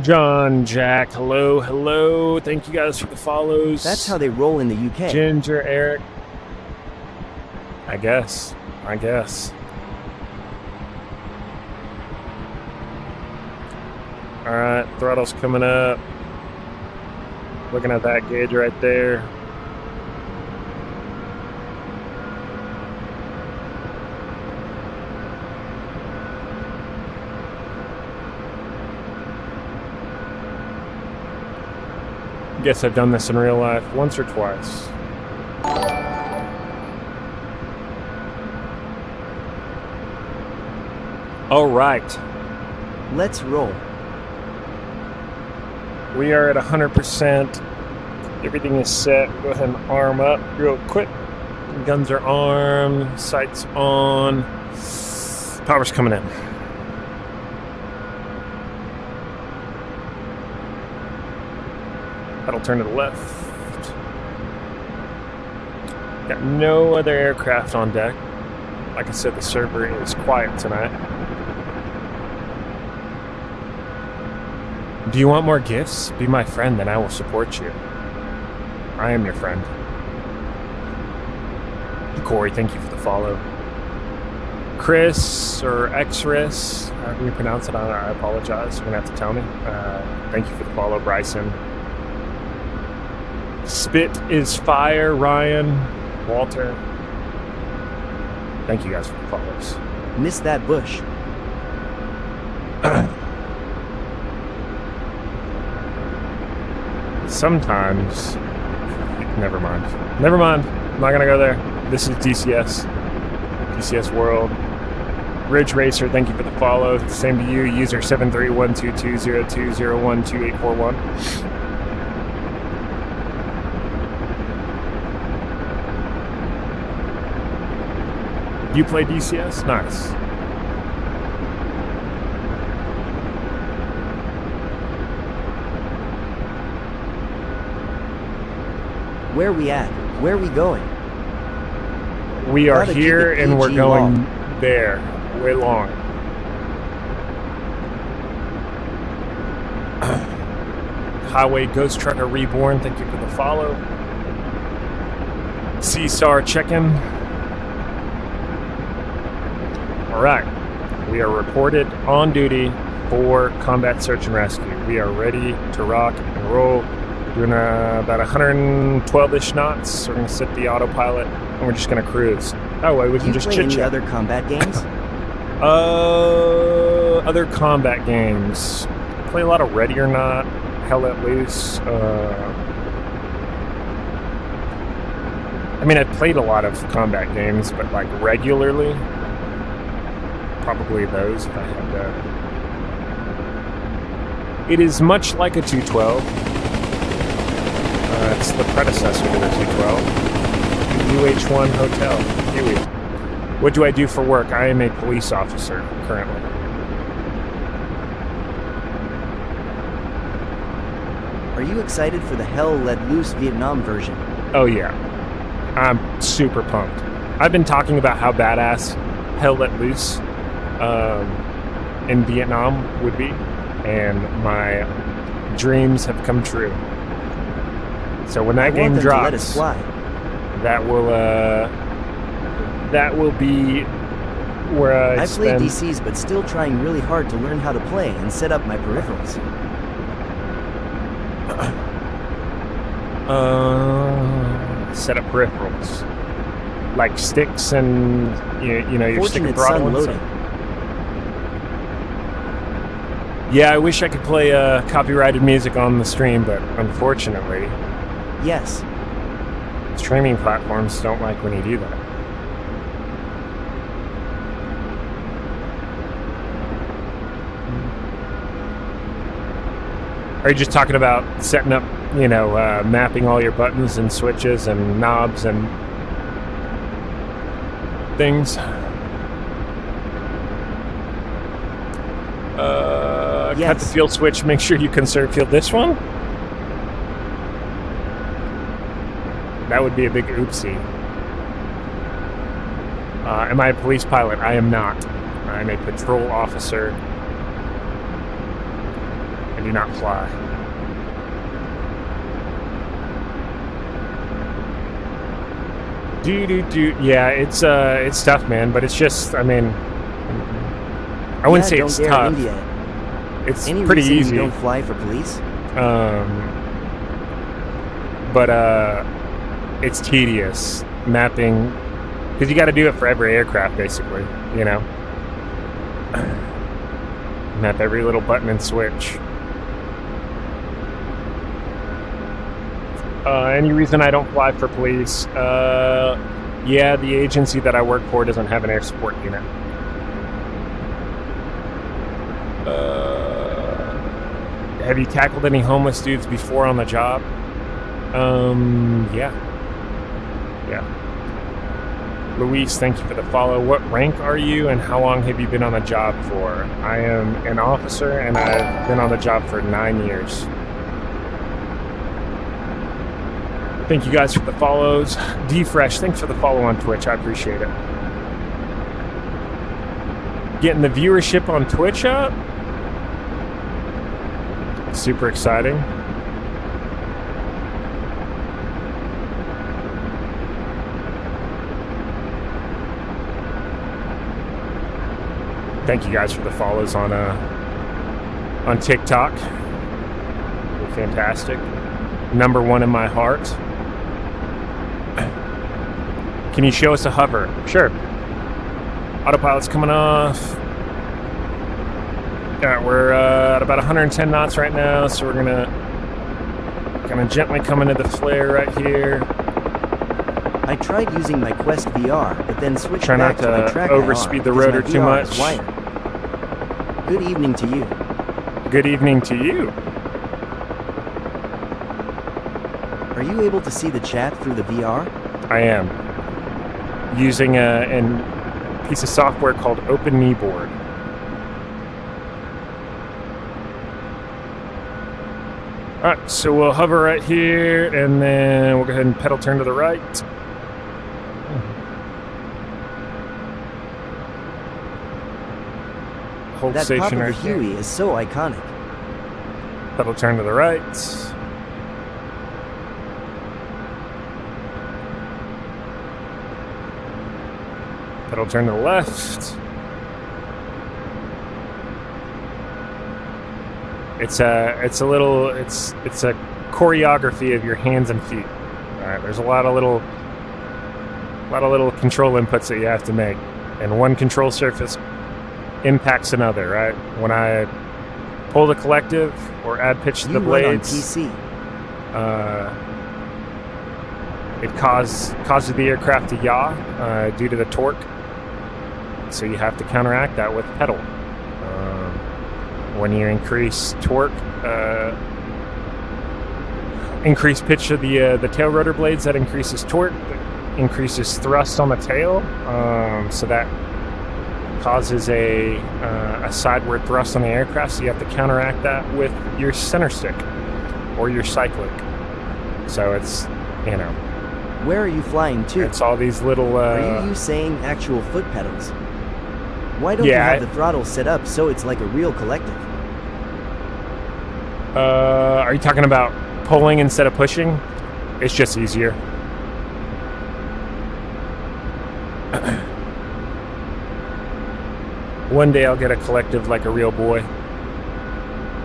John, Jack, hello. Thank you guys for the follows. That's how they roll in the UK. Ginger, Eric. I guess. Alright, throttle's coming up. Looking at that gauge right there. Guess I've done this in real life once or twice. All right. Let's roll. We are at 100%. Everything is set. Go ahead and arm up real quick. Guns are armed. Sights on. Power's coming in. That'll turn to the left. Got no other aircraft on deck. Like I said, the server is quiet tonight. Do you want more gifts? Be my friend, then I will support you. I am your friend. Corey, thank you for the follow. Chris, or Xris, however you pronounce it, I apologize. You're going to have to tell me. Thank you for the follow, Bryson. Spit is fire, Ryan, Walter. Thank you guys for the follows. Missed that bush. Sometimes, never mind. I'm not gonna go there. This is DCS World. Ridge Racer, thank you for the follow. Same to you, user 7312202012841. You play DCS? Nice. Where we at? Where we going? We are Gotta here keep it and we're PG going long. there. Way long. Highway Ghost Trucker Reborn, thank you for the follow. C-Star check-in. Alright. We are reported on duty for combat search and rescue. We are ready to rock and roll. Doing about 112-ish knots. We're going to set the autopilot, and we're just going to cruise. That way we Do can you just play any chit-chat. other combat games? Other combat games. Play a lot of Ready or Not, Hell Let Loose. I mean, I played a lot of combat games, but like regularly, probably those if I had to. It is much like a 212. It's the predecessor to the 212. UH-1 Hotel, Huey. What do I do for work? I am a police officer currently. Are you excited for the Hell Let Loose Vietnam version? Oh yeah, I'm super pumped. I've been talking about how badass Hell Let Loose in Vietnam would be, and my dreams have come true. So when that I game want them drops, to let us fly. that will be where I play spend. DCs, but still trying really hard to learn how to play and set up my peripherals. Set up peripherals like sticks and you know your stick and Fortunate throttle sun and loading. stuff. Yeah, I wish I could play copyrighted music on the stream, but unfortunately, Yes. streaming platforms don't like when you do that. Are you just talking about setting up, mapping all your buttons and switches and knobs and things. Cut the Yes. field switch. Make sure you conserve fuel. This one? That would be a big oopsie. Am I a police pilot? I am not. I'm a patrol officer. I do not fly. Yeah, it's tough, man. But it's just, I mean, I wouldn't say don't it's dare tough. India. It's Any pretty reason easy. You don't fly for police? But it's tedious mapping because you got to do it for every aircraft, basically. You know, map every little button and switch. Any reason I don't fly for police? Yeah, the agency that I work for doesn't have an air support unit. Have you tackled any homeless dudes before on the job? Yeah. Luis, thank you for the follow. What rank are you and how long have you been on the job for? I am an officer and I've been on the job for 9 years. Thank you guys for the follows. D-Fresh, thanks for the follow on Twitch. I appreciate it. Getting the viewership on Twitch up. Super exciting. Thank you guys for the follows on TikTok. You're fantastic. Number one in my heart. Can you show us a hover? Sure. Autopilot's coming off. Yeah, we're at about 110 knots right now, so we're gonna kind of gently come into the flare right here. I tried using my Quest VR, but then switched Try back not to my to track overspeed the IR, rotor because too my VR is much. wired. Good evening to you. Good evening to you. Are you able to see the chat through the VR? I am using a piece of software called Open Kneeboard. All right, so we'll hover right here, and then we'll go ahead and pedal turn to the right. Hold That pop station of the right here. Huey is so iconic. Pedal turn to the right. Pedal turn to the left. It's a choreography of your hands and feet. All right, there's a lot of little control inputs that you have to make, and one control surface impacts another. Right, when I pull the collective or add pitch to the You run on blades, PC. it causes the aircraft to yaw due to the torque. So you have to counteract that with pedal. When you increase torque, increase pitch of the tail rotor blades, that increases torque, increases thrust on the tail, so that causes a sideward thrust on the aircraft. So you have to counteract that with your center stick or your cyclic. So it's, you know, Where are you flying to? it's all these little. Are you saying actual foot pedals? Why don't you Yeah, have the throttle set up so it's like a real collective? Are you talking about pulling instead of pushing? It's just easier. One day I'll get a collective like a real boy.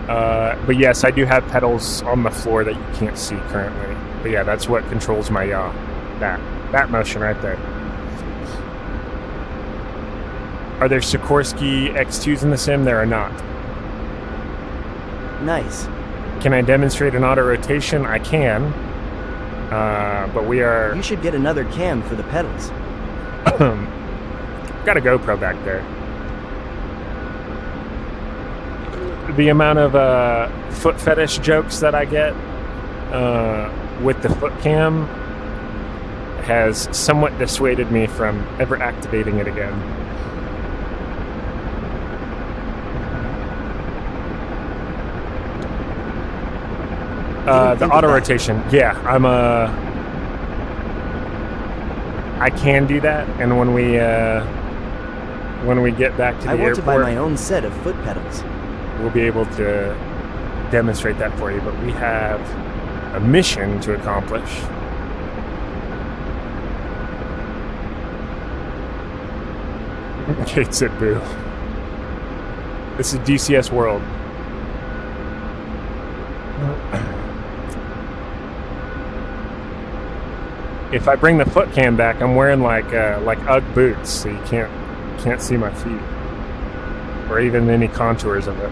But yes, I do have pedals on the floor that you can't see currently. But yeah, that's what controls my yaw. That motion right there. Are there Sikorsky X2s in the sim? There are not. Nice. Can I demonstrate an auto rotation? I can. But we are... You should get another cam for the pedals. Got a GoPro back there. The amount of foot fetish jokes that I get with the foot cam has somewhat dissuaded me from ever activating it again. The auto rotation. Yeah, I can do that, and when we get back to the I want airport, to buy my own set of foot pedals. we'll be able to demonstrate that for you. But we have a mission to accomplish. Kate said boo. This is DCS World. If I bring the foot cam back, I'm wearing like UGG boots, so you can't see my feet or even any contours of it.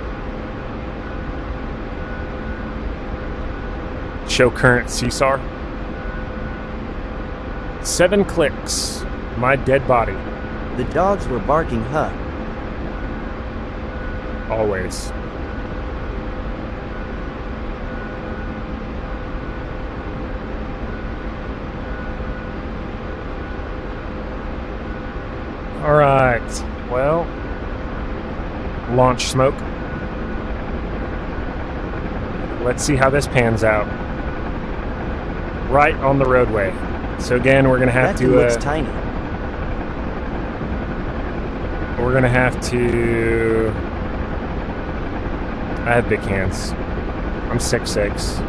Show current CSAR. 7 clicks. My dead body. The dogs were barking, huh? Always. All right. Well, launch smoke. Let's see how this pans out. Right on the roadway. So again, we're gonna have That thing looks to. tiny. We're gonna have to. I have big hands. I'm 6'6".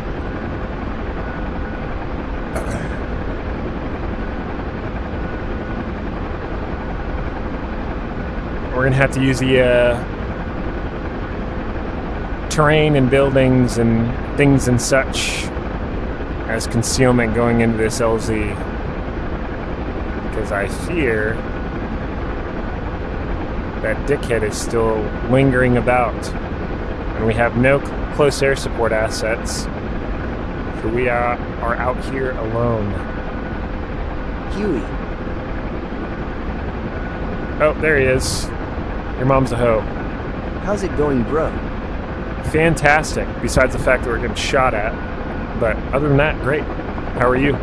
We're gonna have to use the terrain and buildings and things and such as concealment going into this LZ, because I fear that dickhead is still lingering about, and we have no close air support assets, so we are out here alone. Huey, Oh, there he is. Your mom's a hoe. how's it going, bro? Fantastic, besides the fact that we're getting shot at. But other than that, great. How are you?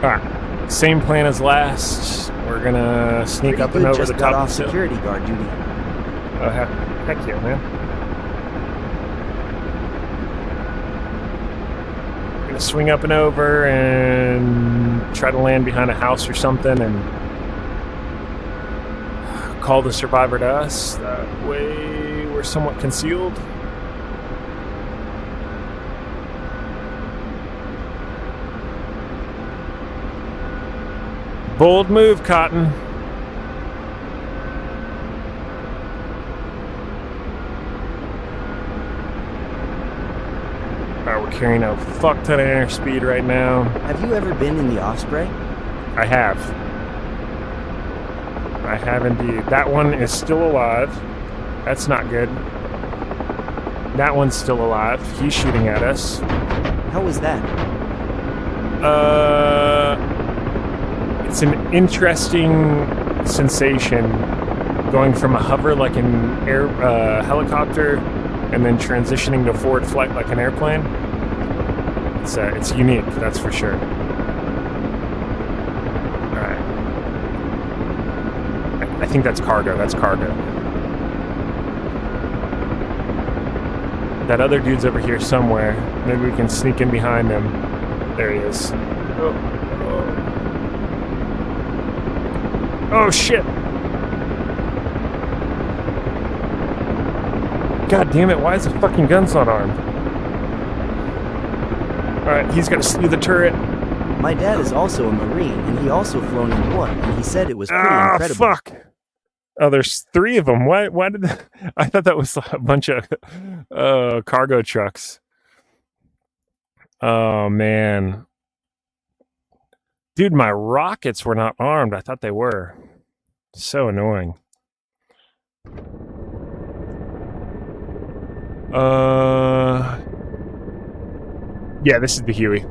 Alright, same plan as last. We're gonna sneak Pretty up and good, over just the got top off of the hill. security guard duty. Oh, heck yeah, man. Gonna swing up and over and try to land behind a house or something and call the survivor to us. That way we're somewhat concealed. Bold move, Cotton. Alright, we're carrying a fuck ton of airspeed right now. Have you ever been in the Osprey? I have. I have indeed. That one is still alive. That's not good. That one's still alive. He's shooting at us. How was that? It's an interesting sensation going from a hover like an air helicopter and then transitioning to forward flight like an airplane. It's unique, that's for sure. All right. I think that's cargo. That's cargo. That other dude's over here somewhere. Maybe we can sneak in behind him. There he is. Oh shit! God damn it, why is the fucking gun's not armed? Alright, he's gonna slew the turret. My dad is also a Marine, and he also flown in one, and he said it was pretty incredible. Fuck! Oh, there's 3 of them. Why did I thought that was a bunch of cargo trucks. Oh, man. Dude, my rockets were not armed. I thought they were. So annoying. Yeah, this is the Huey.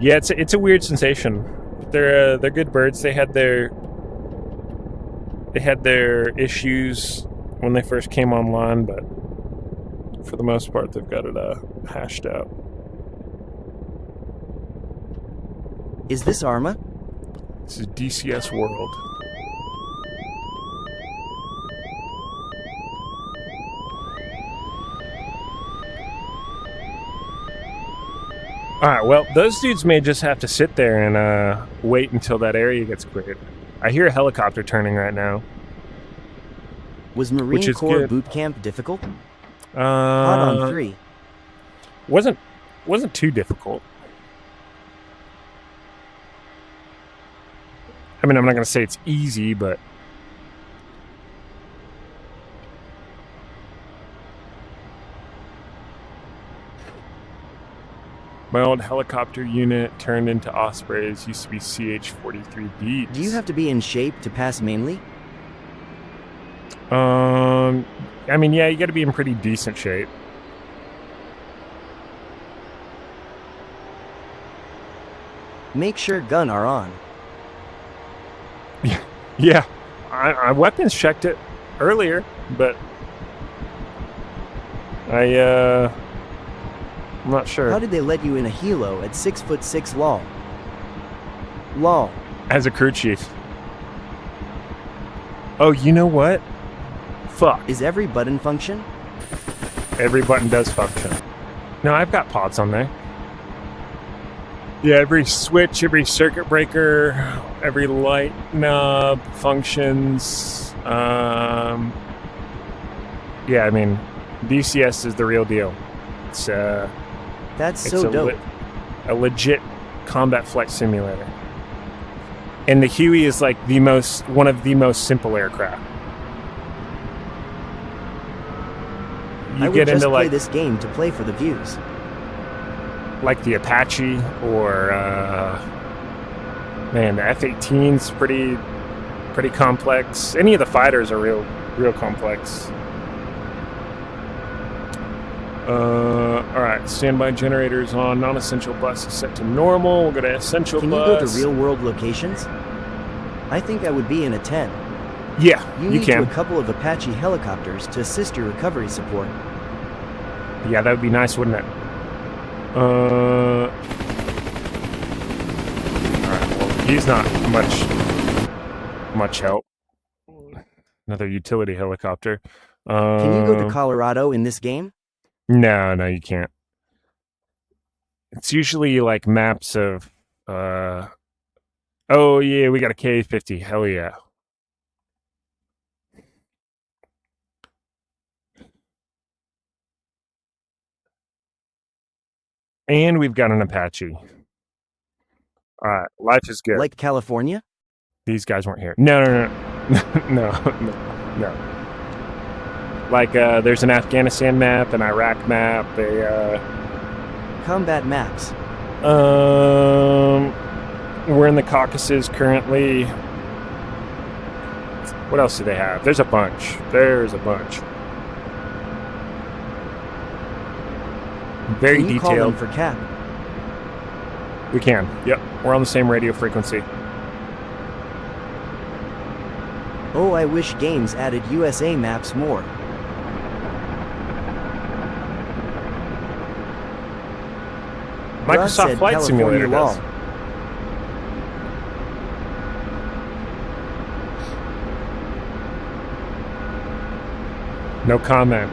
Yeah, it's a weird sensation. They're good birds. They had their issues when they first came online, but for the most part, they've got it hashed out. Is this Arma? This is DCS World. Alright, well, those dudes may just have to sit there and wait until that area gets cleared. I hear a helicopter turning right now. Was Marine Corps good. boot camp difficult? Hot on 3. Wasn't too difficult. I mean, I'm not going to say it's easy, but my old helicopter unit turned into Ospreys. Used to be CH-43Bs. Do you have to be in shape to pass mainly? I mean, yeah, you got to be in pretty decent shape. Make sure gun are on. Yeah, I weapons checked it earlier, but I'm not sure. How did they let you in a helo at 6'6" lol? Lol. As a crew chief. Oh, you know what? Fuck. Is every button function? Every button does function. No, I've got pods on there. Yeah, every switch, every circuit breaker, every light knob functions. Yeah, I mean, DCS is the real deal. It's That's so dope. A legit combat flight simulator. And the Huey is like one of the most simple aircraft. I would just play this game to play for the views. Like the Apache or man, the F-18's pretty complex. Any of the fighters are real complex. All right, standby generators on. Non-essential bus is set to normal. We'll go to essential bus. Can you go to real-world locations? I think I would be in a 10. Yeah, you you need can. A couple of Apache helicopters to assist your recovery support. Yeah, that would be nice, wouldn't it? All right, well, he's not much help. Another utility helicopter. Can you go to Colorado in this game? No, you can't. It's usually like maps of oh yeah, we got a K-50. Hell yeah. And we've got an Apache. All right, life is good. Like California? These guys weren't here. No. No. Like there's an Afghanistan map, an Iraq map, combat maps. We're in the Caucasus currently. What else do they have? There's a bunch. Very can you detailed. Call them for Cap? We can. Yep. We're on the same radio frequency. Oh, I wish games added USA maps more. Microsoft Flight Simulator does. No comment.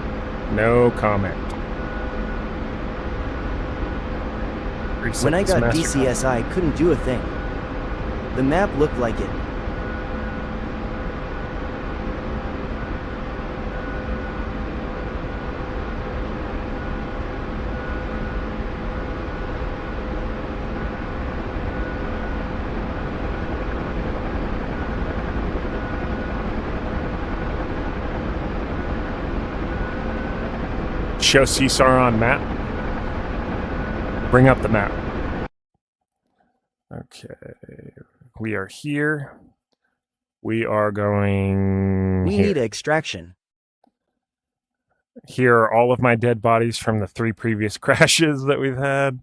When I got DCS, I couldn't do a thing. The map looked like it. Show CSAR on map. Bring up the map. Okay. We are here. We are going We here. need extraction. Here are all of my dead bodies from the 3 previous crashes that we've had.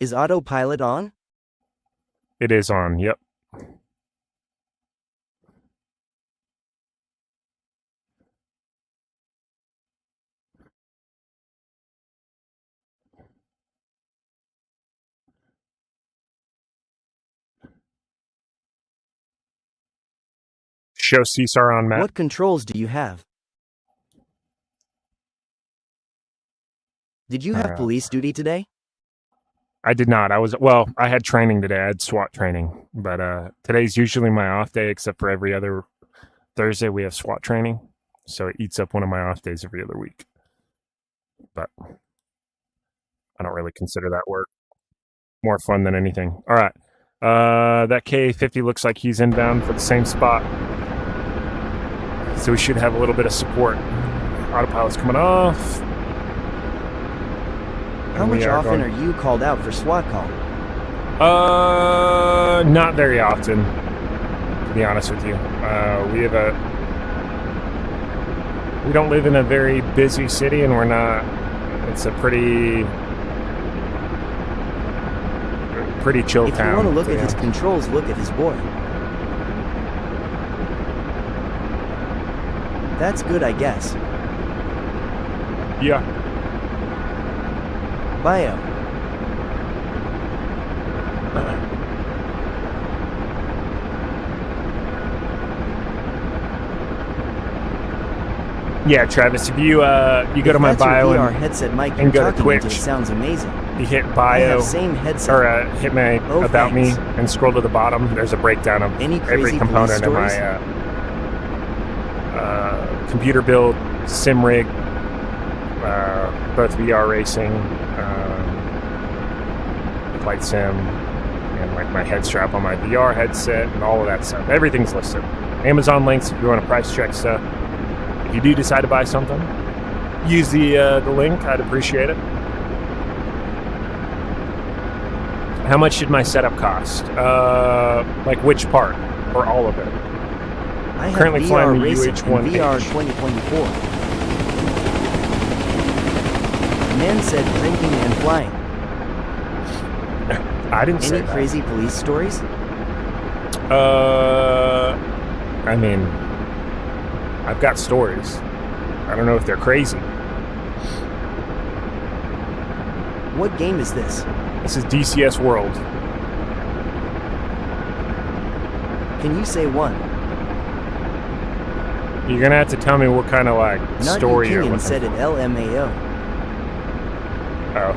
Is autopilot on? It is on, yep. Show CSAR on map. What controls do you have? Did you have police duty today? I did not. I had training today. I had SWAT training. But today's usually my off day, except for every other Thursday we have SWAT training. So it eats up one of my off days every other week. But I don't really consider that work. More fun than anything. All right. That K50 looks like he's inbound for the same spot. So we should have a little bit of support. Autopilot's coming off. How much often are you called out for SWAT call? Not very often, to be honest with you. We don't live in a very busy city, and it's a pretty chill town. If you want to look at his controls, look at his board. That's good, I guess. Yeah. Bio. Yeah, Travis, if you go to my bio VR headset mic and go to Twitch, it sounds amazing. You hit bio same headset. or hit my about thanks. me and scroll to the bottom. There's a breakdown of every component of my computer build, sim rig, both VR racing, flight sim, and like my head strap on my VR headset and all of that stuff. Everything's listed. Amazon links if you want to price check stuff. If you do decide to buy something, use the link. I'd appreciate it. How much did my setup cost? Like which part or all of it? I have Currently VR flying the racing UH-1 in VR H. 2024. Man said drinking and flying. I didn't say Any that. crazy police stories? I mean, I've got stories. I don't know if they're crazy. What game is this? This is DCS World. Can you say one? You're gonna have to tell me what kind of like Not story you you're Kenyan looking said it LMAO. Oh.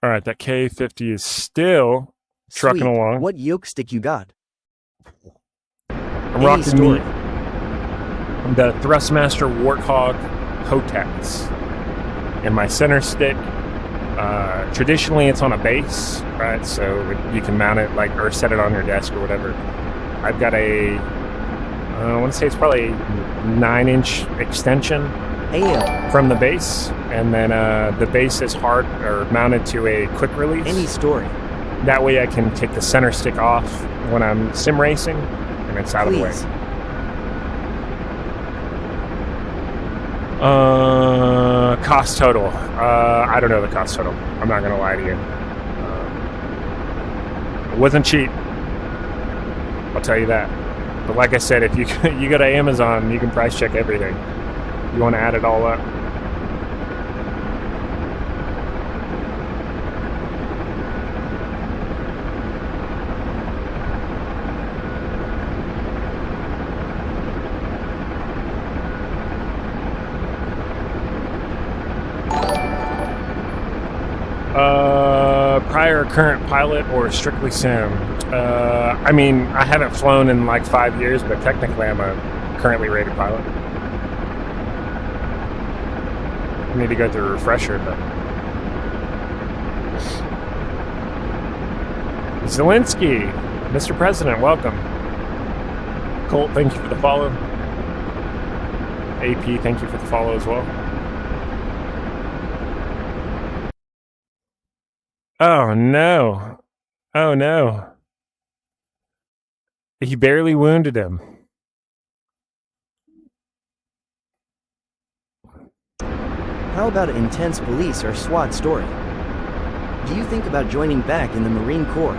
All right, that K50 is still trucking Sweet. along. What yoke stick you got? I'm Any rocking story? the Thrustmaster Warthog HOTAS. And my center stick, traditionally it's on a base, right? So you can mount it like or set it on your desk or whatever. I've got I want to say it's probably a 9-inch extension from the base, and then the base is hard or mounted to a quick release. Any story? That way I can take the center stick off when I'm sim racing, and it's out of the way. Cost total. I don't know the cost total. I'm not gonna lie to you. It wasn't cheap. I'll tell you that. But like I said, if you go to Amazon, you can price check everything. You want to add it all up. Prior current pilot or strictly sim? I mean, I haven't flown in like 5 years, but technically I'm a currently rated pilot. I need to go through a refresher, but Zelensky, Mr. President, welcome. Colt, thank you for the follow. AP, thank you for the follow as well. Oh no. Oh no. He barely wounded him. How about an intense police or SWAT story? Do you think about joining back in the Marine Corps?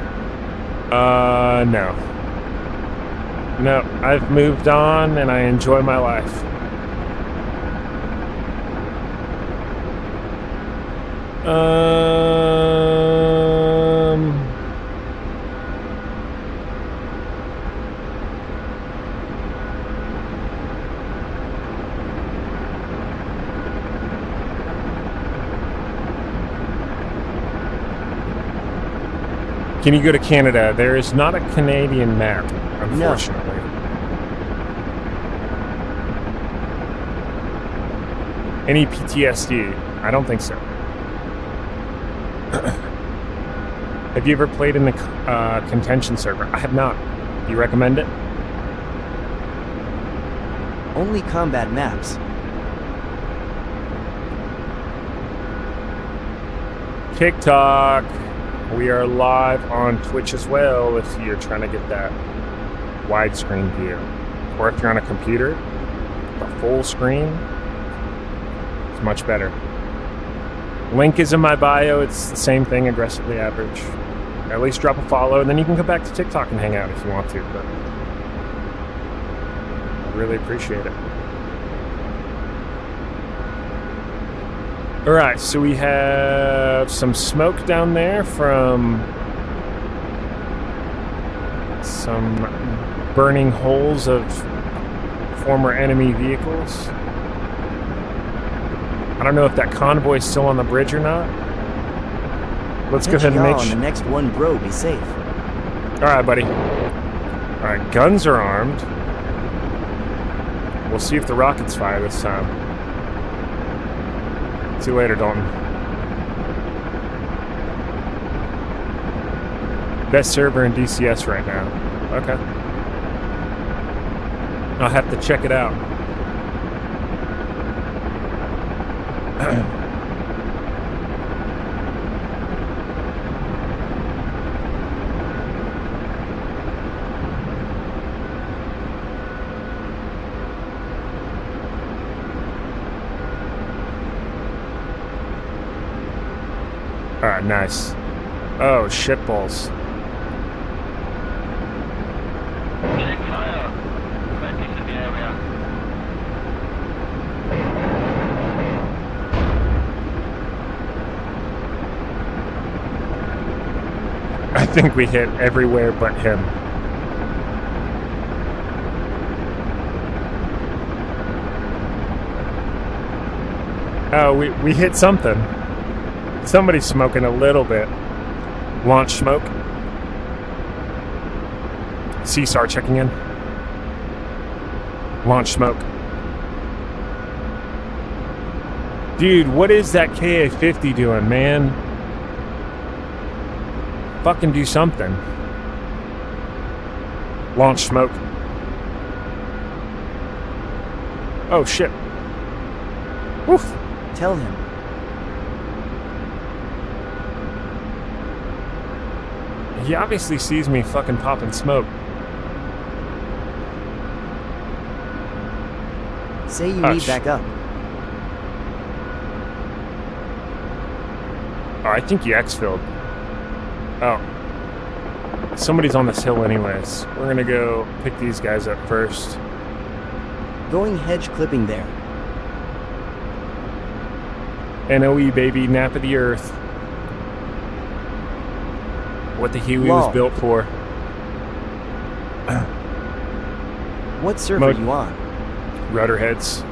No. No, I've moved on and I enjoy my life. Can you go to Canada? There is not a Canadian map, unfortunately. Any PTSD? I don't think so. Have you ever played in the contention server? I have not. Do you recommend it? Only combat maps. TikTok. We are live on Twitch as well if you're trying to get that widescreen view. Or if you're on a computer, the full screen, it's much better. Link is in my bio. It's the same thing, aggressively average. At least drop a follow, and then you can come back to TikTok and hang out if you want to. But I really appreciate it. All right, so we have some smoke down there from some burning holes of former enemy vehicles. I don't know if that convoy is still on the bridge or not. Let's go ahead and make on the next one, bro. Be safe. All right, buddy. All right, guns are armed. We'll see if the rockets fire this time. See you later, Dalton. Best server in DCS right now. Okay. I'll have to check it out. Alright, nice. Oh, shitballs. Check fire. Back into the area. I think we hit everywhere but him. Oh, we hit something. Somebody's smoking a little bit. Launch smoke. CSAR checking in. Launch smoke. Dude, what is that KA-50 doing, man? Fucking do something. Launch smoke. Oh, shit. Woof. Tell him. He obviously sees me fucking popping smoke. Say you need backup. Oh, I think you exfilled. Oh. Somebody's on this hill anyways. We're gonna go pick these guys up first. Going hedge clipping there. NOE, baby, nap of the earth. What the Huey was built for. What server are you on? Rudderheads.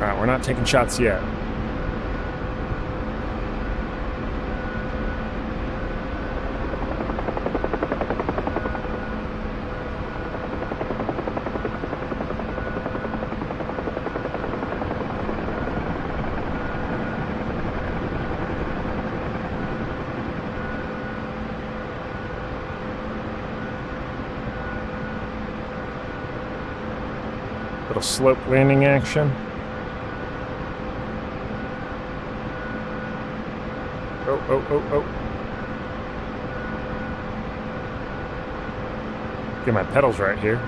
Alright, we're not taking shots yet. Little slope landing action. Oh. Get my pedals right here.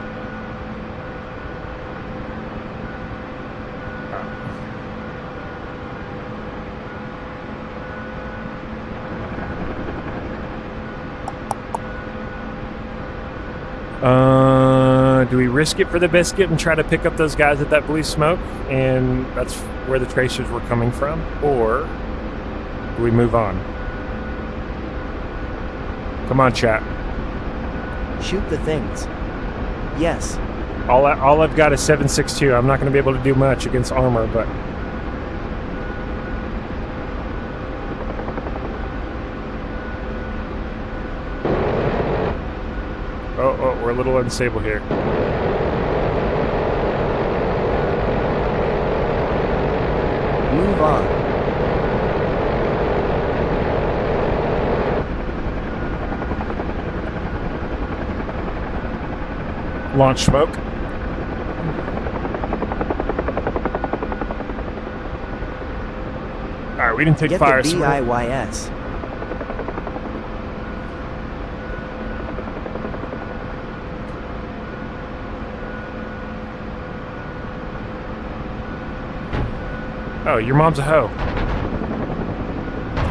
Do we risk it for the biscuit and try to pick up those guys at that blue smoke? And that's where the tracers were coming from? Or do we move on? Come on, chat. Shoot the things. Yes. All I've got is 7.62. I'm not going to be able to do much against armor, but... Oh, we're a little unstable here. Move on. Launch smoke. Alright, we didn't take Get fire. the So BIYS. oh, your mom's a hoe.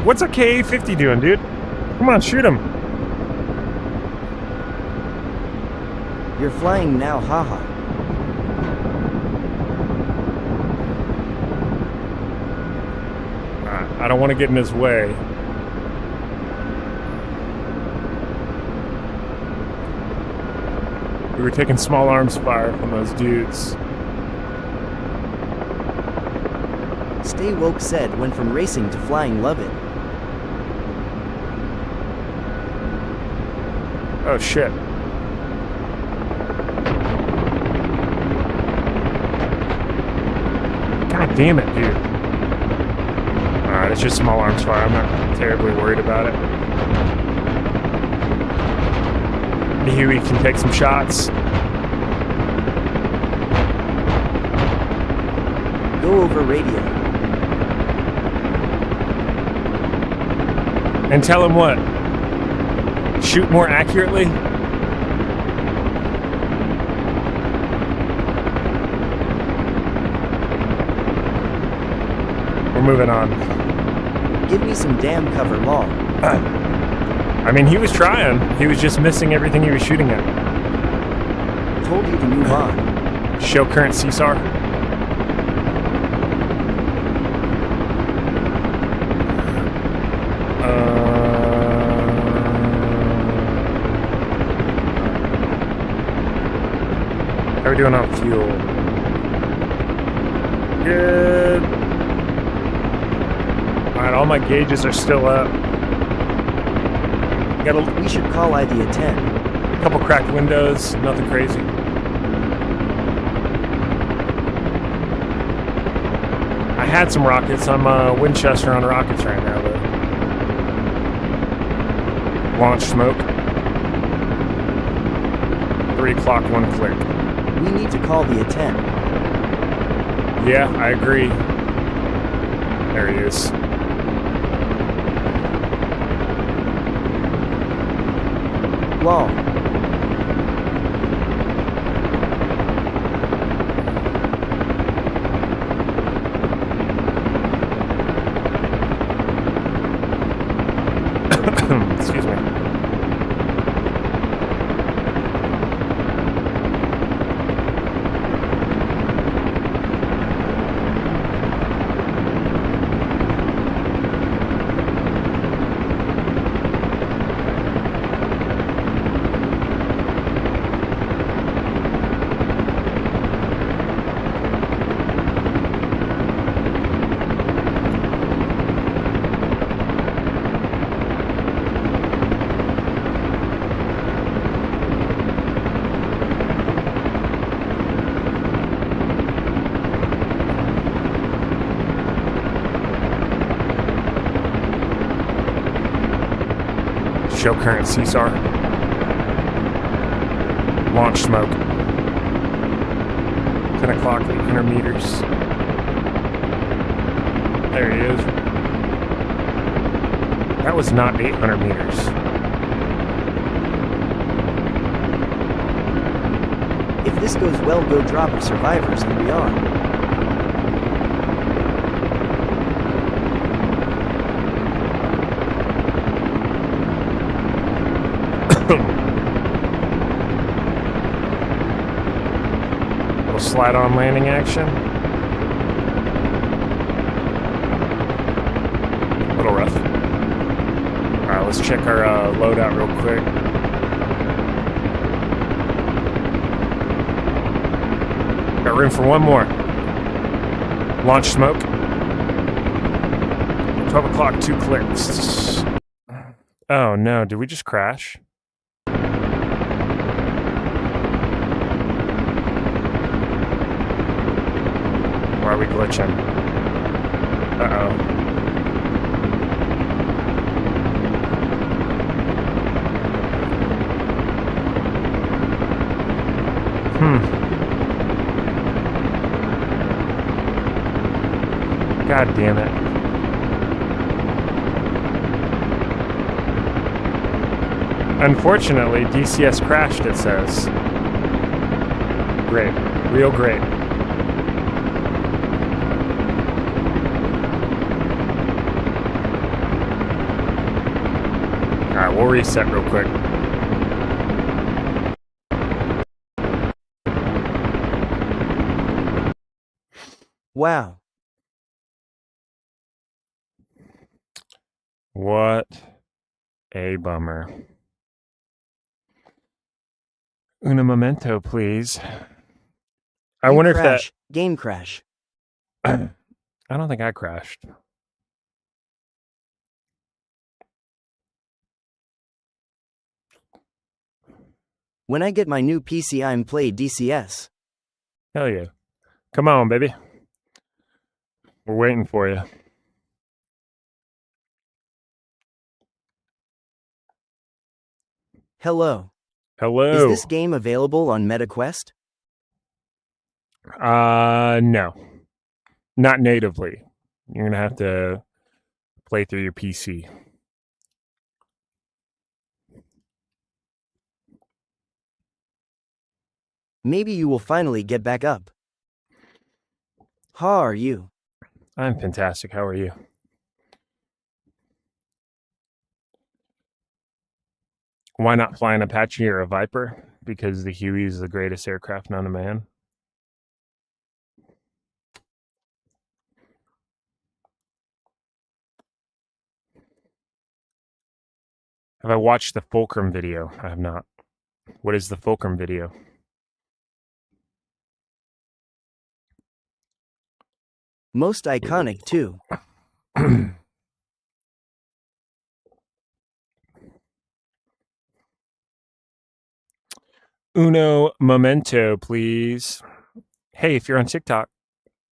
What's a KA-50 doing, dude? Come on, shoot him. You're flying now, haha. I don't want to get in his way. We were taking small arms fire from those dudes. Stay Woke said went from racing to flying, love it. Oh shit. God damn it, dude. Alright, it's just small arms fire. I'm not terribly worried about it. Huey can take some shots. Go over radio. And tell him what? Shoot more accurately? We're moving on. Give me some damn cover, lol. I mean, he was trying. He was just missing everything he was shooting at. Told you to move on. Show current CSAR. How are we doing on fuel? Good. Alright, all my gauges are still up. Got a We should call ID a 10. couple cracked windows, nothing crazy. I had some rockets. I'm Winchester on rockets right now, though. Launch smoke. 3 o'clock, 1 click. We need to call the a 10. Yeah, I agree. There he is. Lol. Excuse me. Show current CSAR. Launch smoke. 10 o'clock, 800 meters. There he is. That was not 800 meters. this goes well, go drop of survivors and beyond. Little slide-on landing action. A little rough. All right, let's check our loadout real quick. Got room for one more. Launch smoke. 12 o'clock, 2 clicks. Oh no, did we just crash? Why are we glitching? Uh-oh. God damn it. Unfortunately, DCS crashed, it says. Great. Real great. Alright, we'll reset real quick. Wow. What a bummer. Una momento, please. I wonder if that... Game crash. I don't think I crashed. When I get my new PC, I'm play DCS. Hell yeah. Come on, baby. We're waiting for you. Hello. Hello. Is this game available on MetaQuest? No. Not natively. You're gonna have to play through your PC. Maybe you will finally get back up. How are you? I'm fantastic. How are you? Why not fly an Apache or a Viper? Because the Huey is the greatest aircraft known to man. Have I watched the Fulcrum video? I have not. What is the Fulcrum video? Most iconic, too. Uno momento, please. Hey, if you're on TikTok,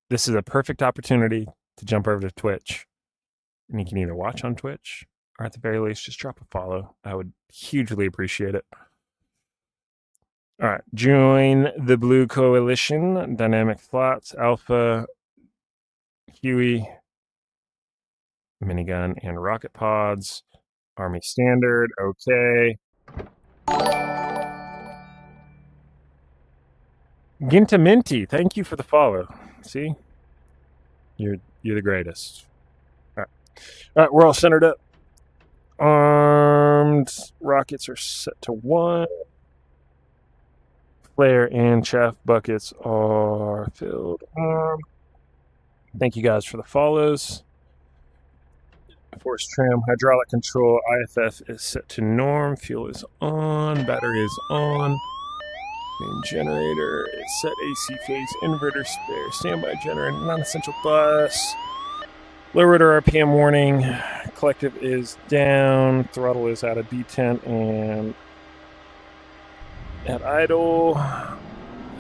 this is a perfect opportunity to jump over to Twitch. And you can either watch on Twitch or at the very least just drop a follow. I would hugely appreciate it. All right. Join the Blue Coalition, Dynamic Slots, Alpha, Huey, Minigun, and Rocket Pods. Army Standard, okay. Gintaminti, thank you for the follow. See? You're the greatest. All right, we're all centered up. Armed rockets are set to 1. Flare and chaff buckets are filled. Thank you guys for the follows. Force trim, hydraulic control, IFF is set to norm. Fuel is on. Battery is on. Main generator is set. AC phase, inverter spare, standby generator, non-essential bus. Low rotor RPM warning. Collective is down. Throttle is out of detent and at idle.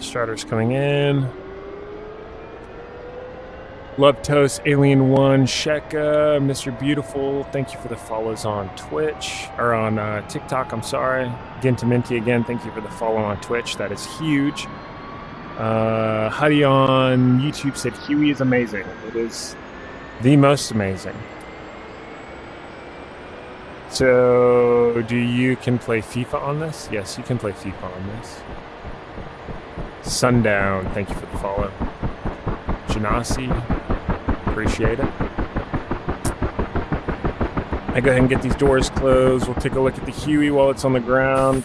Starter's coming in. Love Toast, Alien One, Sheka, Mr. Beautiful. Thank you for the follows on Twitch or on TikTok. I'm sorry. Gintaminti again. Thank you for the follow on Twitch. That is huge. Huddy on YouTube said Huey is amazing. It is the most amazing. So, can play FIFA on this? Yes, you can play FIFA on this. Sundown, thank you for the follow. Janasi, appreciate it. I go ahead and get these doors closed. We'll take a look at the Huey while it's on the ground.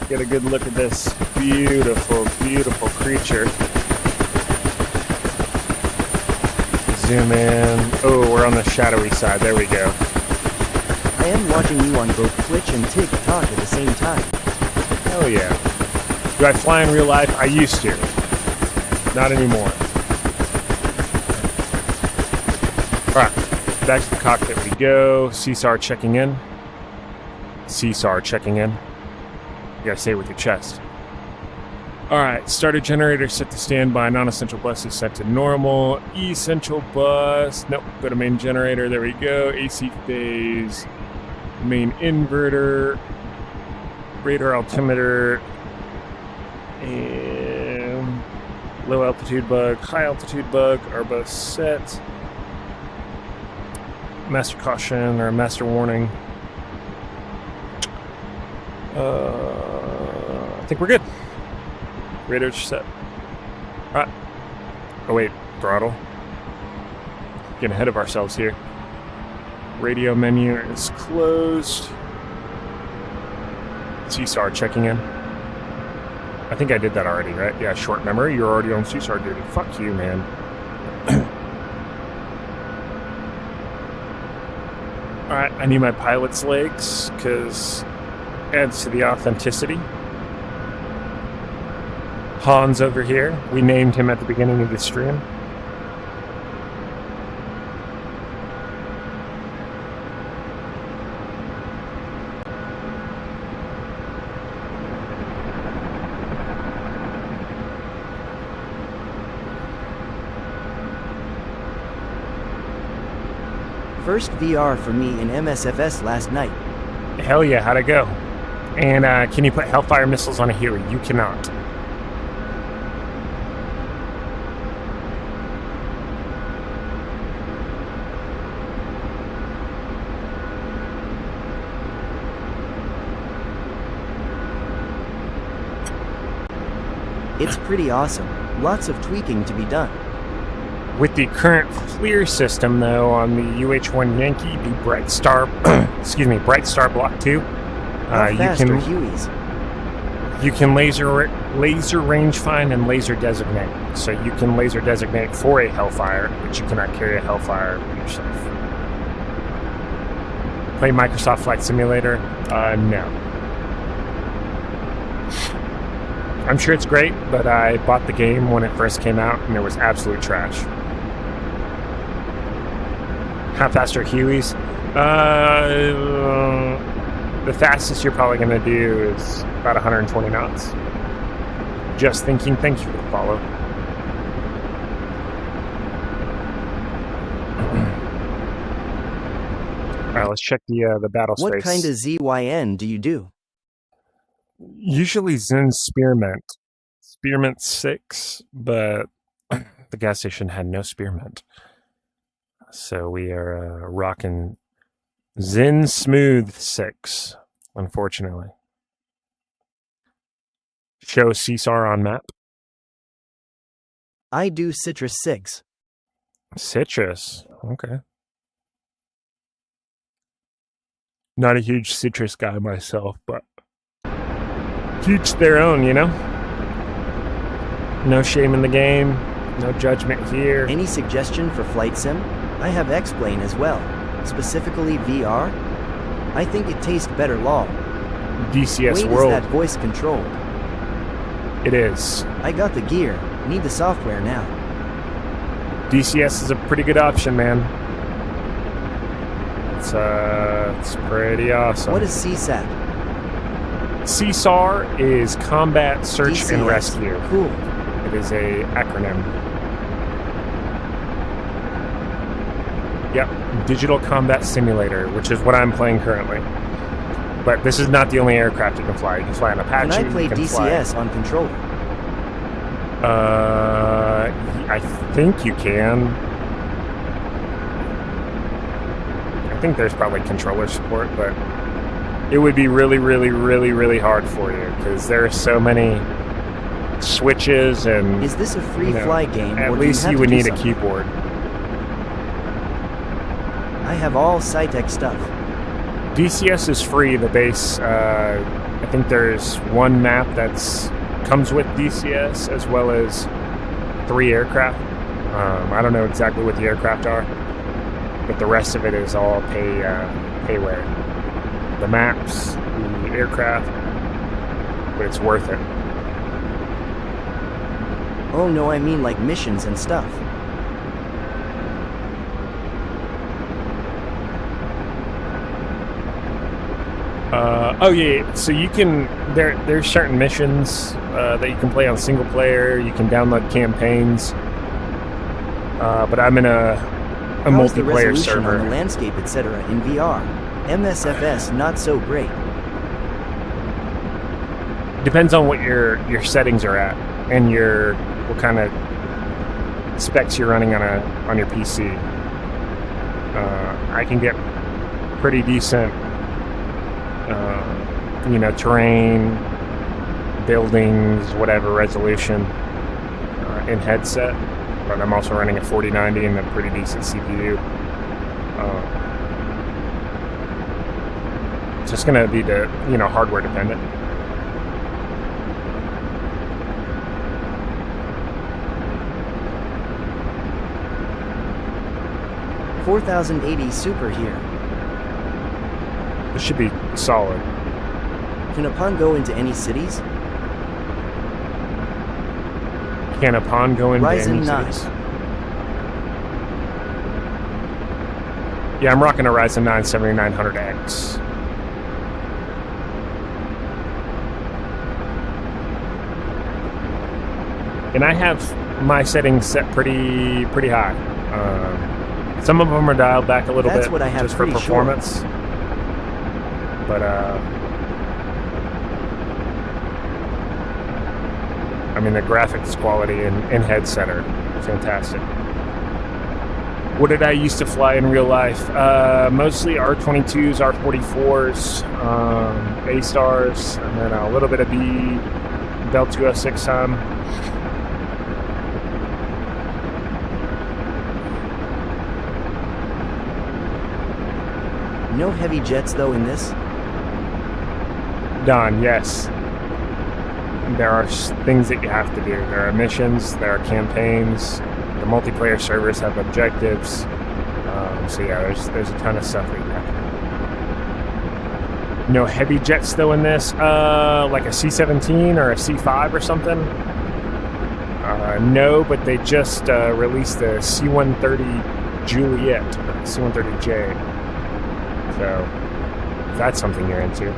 Get a good look at this beautiful, beautiful creature. Zoom in. Oh, we're on the shadowy side. There we go. I am watching you on both Twitch and TikTok at the same time. Oh yeah. Do I fly in real life? I used to. Not anymore. Alright, back to the cockpit we go. CSAR checking in. CSAR checking in. You gotta say it with your chest. Alright, starter generator set to standby. Non-essential bus is set to normal. Essential bus. Nope, go to main generator. There we go. AC phase. Main inverter. Radar altimeter. And low altitude bug, high altitude bug are both set. Master caution or master warning. I think we're good. Radar's set. Alright. Oh wait, throttle. Getting ahead of ourselves here. Radio menu is closed. CSAR checking in. I think I did that already, right? Yeah, short memory. You're already on CSAR duty. Fuck you, man. Alright, I need my pilot's legs, because it adds to the authenticity. Hans over here. We named him at the beginning of the stream. First VR for me in MSFS last night. Hell yeah, how'd it go? And can you put Hellfire missiles on a Huey? You cannot. It's pretty awesome. Lots of tweaking to be done. With the current FLIR system, though, on the UH-1 Yankee, the Bright Star, excuse me, Bright Star Block 2, How fast are Hueys? you can laser range find and laser designate. So you can laser designate for a Hellfire, but you cannot carry a Hellfire yourself. Play Microsoft Flight Simulator? No. I'm sure it's great, but I bought the game when it first came out, and it was absolute trash. How fast are Hueys? The fastest you're probably going to do is about 120 knots. Just thinking, thank you for the follow. Alright, let's check the battle space. What kind of ZYN do you do? Usually Zen Spearmint. Spearmint 6, but the gas station had no spearmint. So we are rocking Zen Smooth 6, unfortunately. Show CSAR on map. I do Citrus 6. Citrus, okay. Not a huge citrus guy myself, but each their own, you know? No shame in the game, no judgment here. Any suggestion for flight sim? I have X-Plane as well, specifically VR. I think it tastes better LOL. DCS Wait, World. is that voice controlled? It is. I got the gear, need the software now. DCS is a pretty good option, man. It's pretty awesome. What is CSAT? CSAR is Combat Search DCS. and Rescue. Cool. It is a acronym. Yep, Digital Combat Simulator, which is what I'm playing currently. But this is not the only aircraft you can fly. You can fly an Apache. Can I play DCS on controller? I think you can. I think there's probably controller support, but it would be really, really, really, really hard for you because there are so many switches and Is this a free you know, fly game, at or least do you you have would to do need a something? keyboard. I have all SciTech stuff. DCS is free, the base. I think there's one map that's comes with DCS as well as 3 aircraft. I don't know exactly what the aircraft are, but the rest of it is all payware. The maps, the aircraft, but it's worth it. Oh no, I mean like missions and stuff. Oh yeah, so you can there's certain missions that you can play on single player. You can download campaigns, but I'm in a How's the multiplayer resolution server. on the landscape, etc. in VR? MSFS not so great. Depends on what your settings are at and what kind of specs you're running on your PC. I can get pretty decent, terrain, buildings, whatever resolution in headset, but I'm also running a 4090 and a pretty decent CPU. It's just gonna be hardware dependent. $4,080 super here. It should be solid. Can a pawn go into any cities? Can a pawn go into Ryzen any 9. cities? Yeah, I'm rocking a Ryzen 9 7900X. And I have my settings set pretty high. Some of them are dialed back a little That's bit what I have just for pretty performance. sure. But the graphics quality in headset are fantastic. What did I used to fly in real life? Mostly R22s, R44s, A-Stars, and then a little bit of Bell 206 time. No heavy jets though in this? Don, yes. There are things that you have to do. There are missions, there are campaigns, the multiplayer servers have objectives. So yeah, there's a ton of stuff that you have to do. No heavy jets though in this, like a C-17 or a C-5 or something. No, but they just released the C-130 Juliet, or C-130J. So if that's something you're into.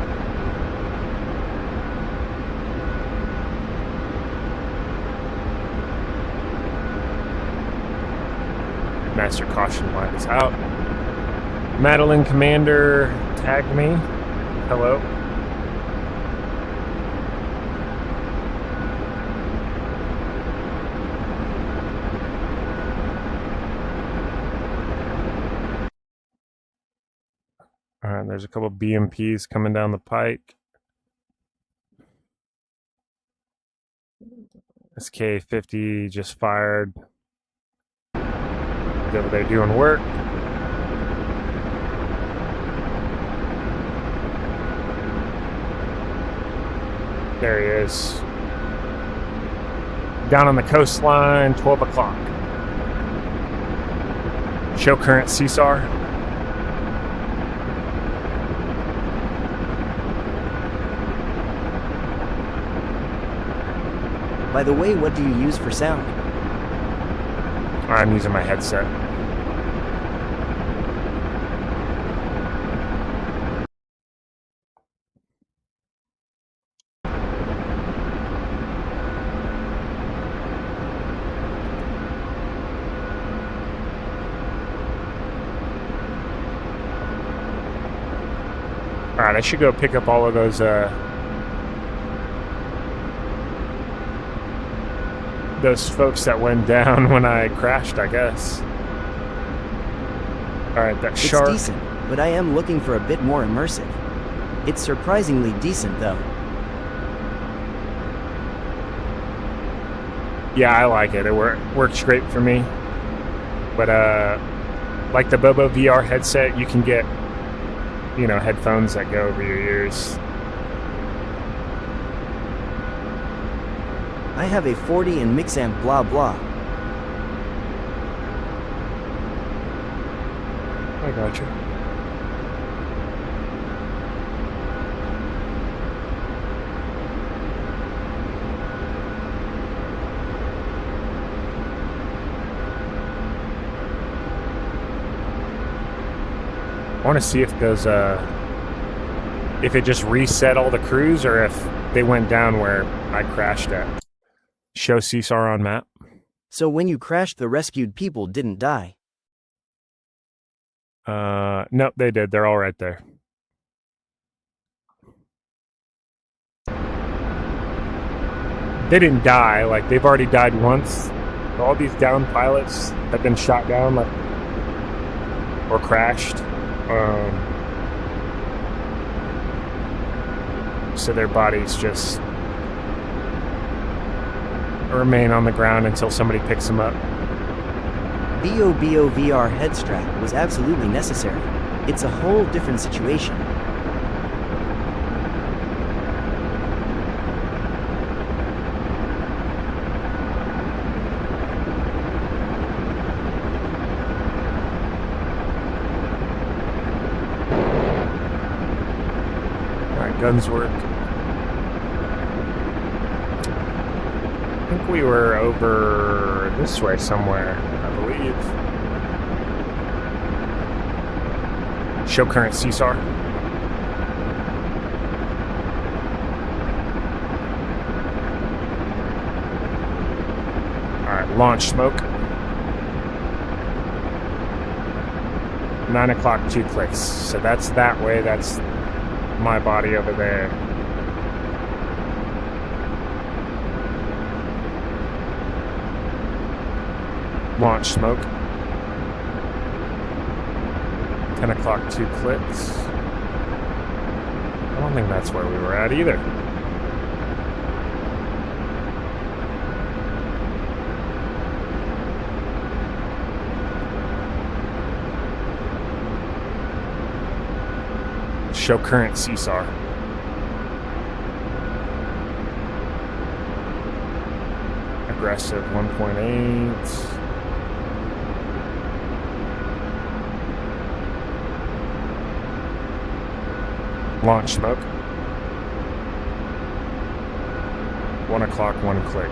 Master Caution line is out. Madeline Commander tagged me. Hello. Alright, there's a couple of BMPs coming down the pike. SK-50 just fired. Over there doing work. There he is. Down on the coastline, 12 o'clock. Show current CSAR. By the way, what do you use for sound? I'm using my headset. Alright, I should go pick up all of those folks that went down when I crashed, I guess. Alright, that shark. It's decent, but I am looking for a bit more immersive. It's surprisingly decent though. Yeah, I like it. It works great for me. But like the Bobo VR headset, you can get, headphones that go over your ears. I have a 40 and mix amp blah blah. I got you. I want to see if those, if it just reset all the crews or if they went down where I crashed at. Show CSAR on map. So when you crashed, the rescued people didn't die. Nope, they did. They're all right there. They didn't die. Like, they've already died once. All these down pilots have been shot down, like, or crashed. So their bodies just remain on the ground until somebody picks them up. BOBO VR head strap was absolutely necessary. It's a whole different situation. Alright, guns work. I think we were over this way somewhere, I believe. Show current CSAR. Alright, launch smoke. 9 o'clock, 2 clicks. So that's that way, that's my body over there. Launch smoke. 10 o'clock, 2 clicks. I don't think that's where we were at either. Show current CSAR. Aggressive 1.8. Launch smoke. 1 o'clock, 1 click.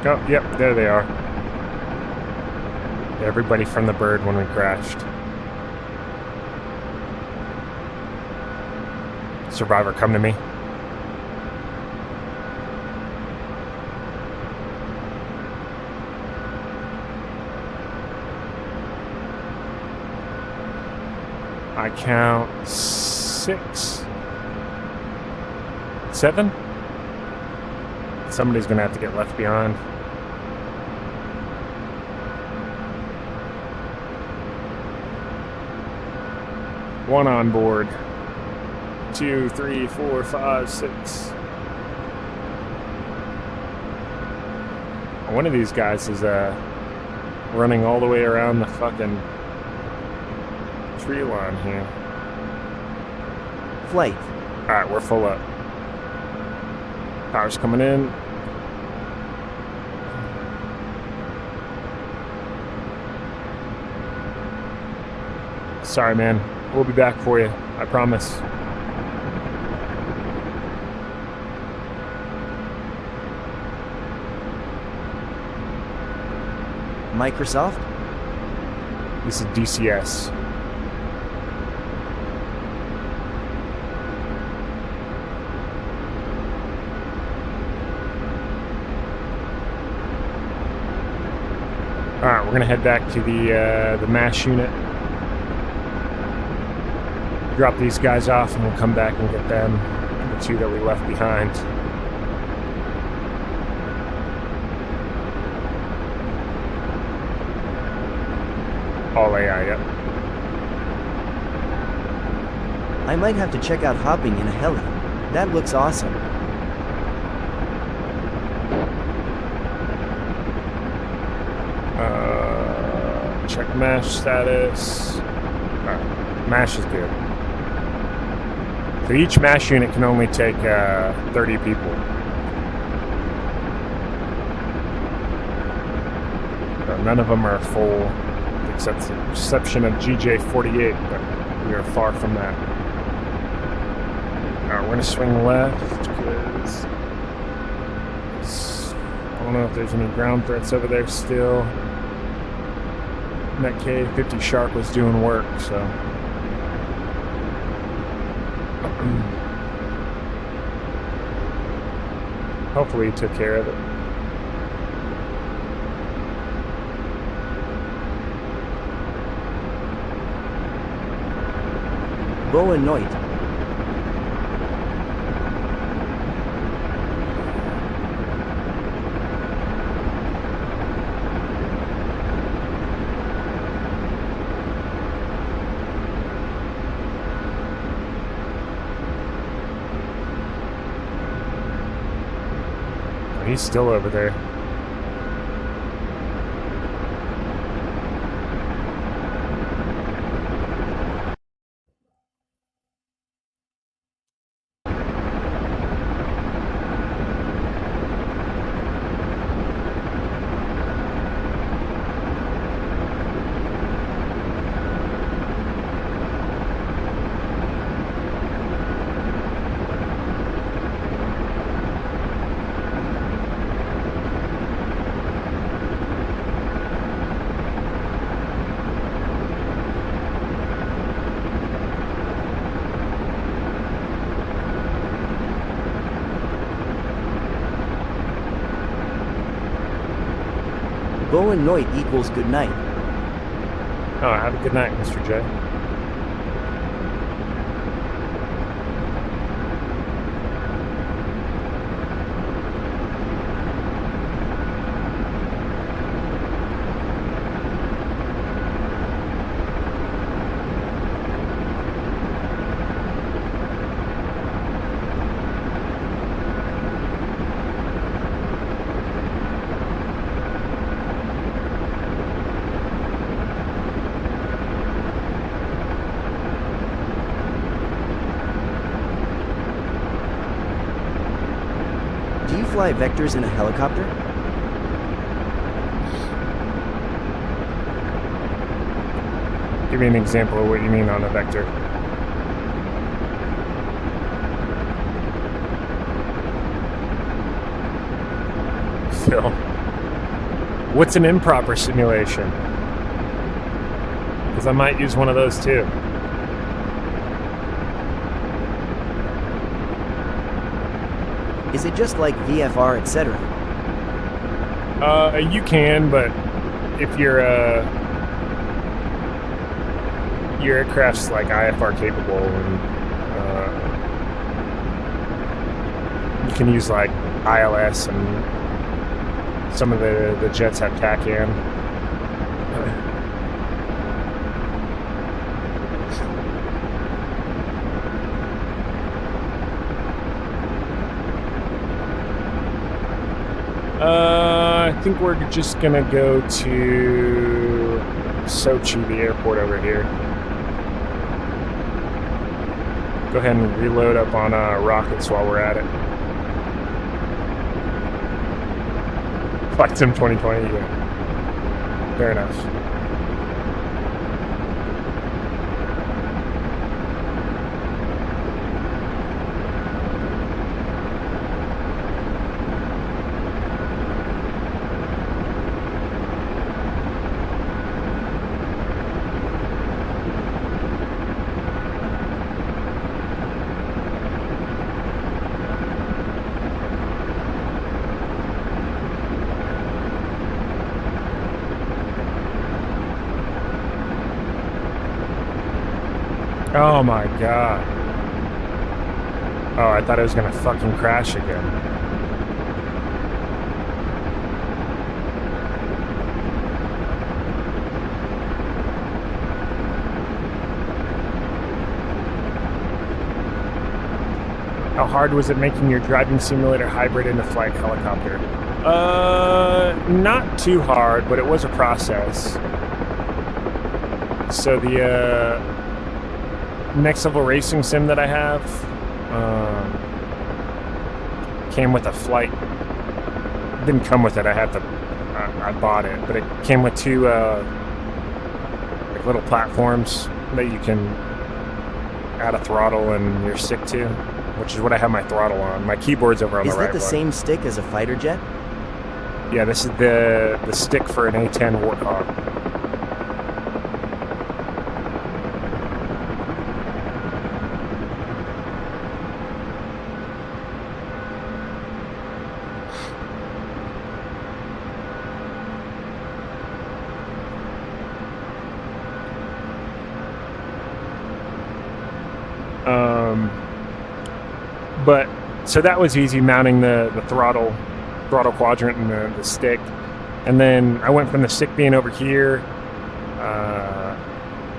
Oh, yep, there they are. Everybody from the bird when we crashed. Survivor, come to me. I count 6, 7. Somebody's gonna have to get left behind. One on board. 2, 3, 4, 5, 6. One of these guys is running all the way around the fucking tree line here. Flight. Alright, we're full up. Power's coming in. Sorry, man. We'll be back for you. I promise. Microsoft? This is DCS. Alright, we're gonna head back to the MASH unit. drop these guys off and we'll come back and get them, the two that we left behind. All AI, yep. I might have to check out hopping in a heli. That looks awesome. Check MASH status. Alright, MASH is good. So each MASH unit can only take 30 people. So none of them are full, except the exception of GJ48, but we are far from that. Alright, we're going to swing left, because I don't know if there's any ground threats over there still. And that K-50 Shark was doing work, so... Hopefully he took care of it. Boa noite. He's still over there. Boa noite equals good night. Oh, have a good night, Mr. J. Do you fly vectors in a helicopter? Give me an example of what you mean on a vector. Phil, what's an improper simulation? Because I might use one of those too. Is it just like VFR, etc.? You can, but if your aircraft's like IFR capable, and you can use like ILS, and some of the jets have TACAN. I think we're just gonna go to Sochi, the airport over here. Go ahead and reload up on rockets while we're at it. Flight Sim 2020, yeah. Fair enough. Oh my god. Oh, I thought it was gonna fucking crash again. How hard was it making your driving simulator hybrid into flight helicopter? Not too hard, but it was a process. So the next level racing sim that I have came with a flight. Didn't come with it. I had to. I bought it, but it came with two like little platforms that you can add a throttle and your stick to, which is what I have my throttle on. My keyboard's over on the right. Is that the same stick as a fighter jet? Yeah, this is the stick for an A-10 Warthog. But so that was easy, mounting the throttle quadrant and the stick. And then I went from the stick being over here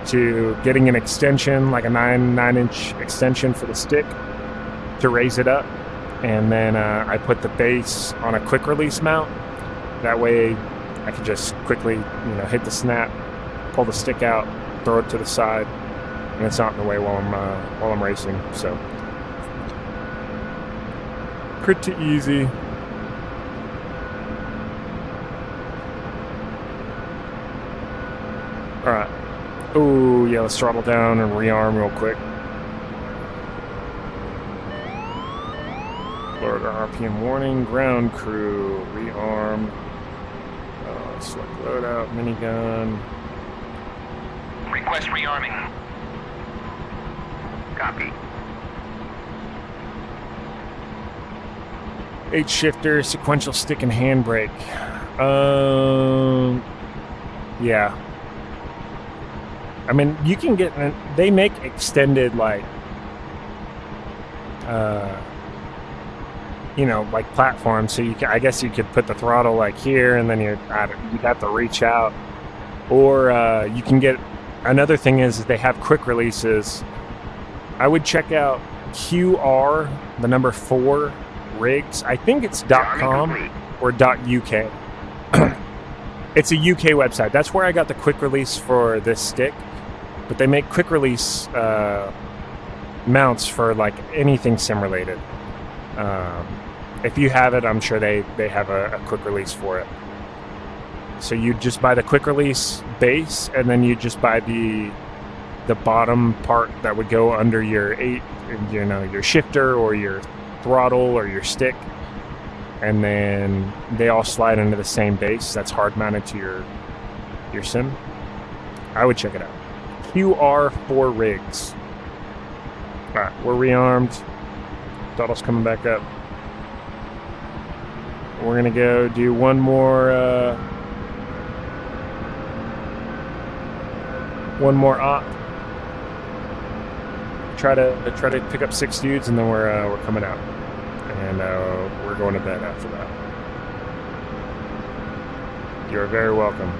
to getting an extension, like a 9-inch extension for the stick to raise it up. And then I put the base on a quick release mount. That way I can just quickly, hit the snap, pull the stick out, throw it to the side, and it's not in the way while I'm racing. So pretty easy. All right. Oh yeah, let's throttle down and rearm real quick. Lower our RPM warning. Ground crew rearm. Select loadout minigun. Request rearming. Copy. H shifter, sequential stick and handbrake. Yeah. I mean, you can get. They make extended like platforms. So I guess you could put the throttle like here, and then you'd have to reach out. Or you can get. Another thing is they have quick releases. I would check out QR, the number 4 rigs. I think it's .com or .uk. It's a UK website. That's where I got the quick release for this stick. But they make quick release mounts for like anything sim related. If you have it, I'm sure they have a quick release for it. So you just buy the quick release base, and then you just buy the bottom part that would go under your your shifter or your throttle or your stick, and then they all slide into the same base that's hard mounted to your sim. I would check it out. QR4 rigs. All right, we're rearmed. Throttle's coming back up. We're gonna go do one more op. Try to pick up 6 dudes, and then we're coming out, and we're going to bed after that. You're very welcome.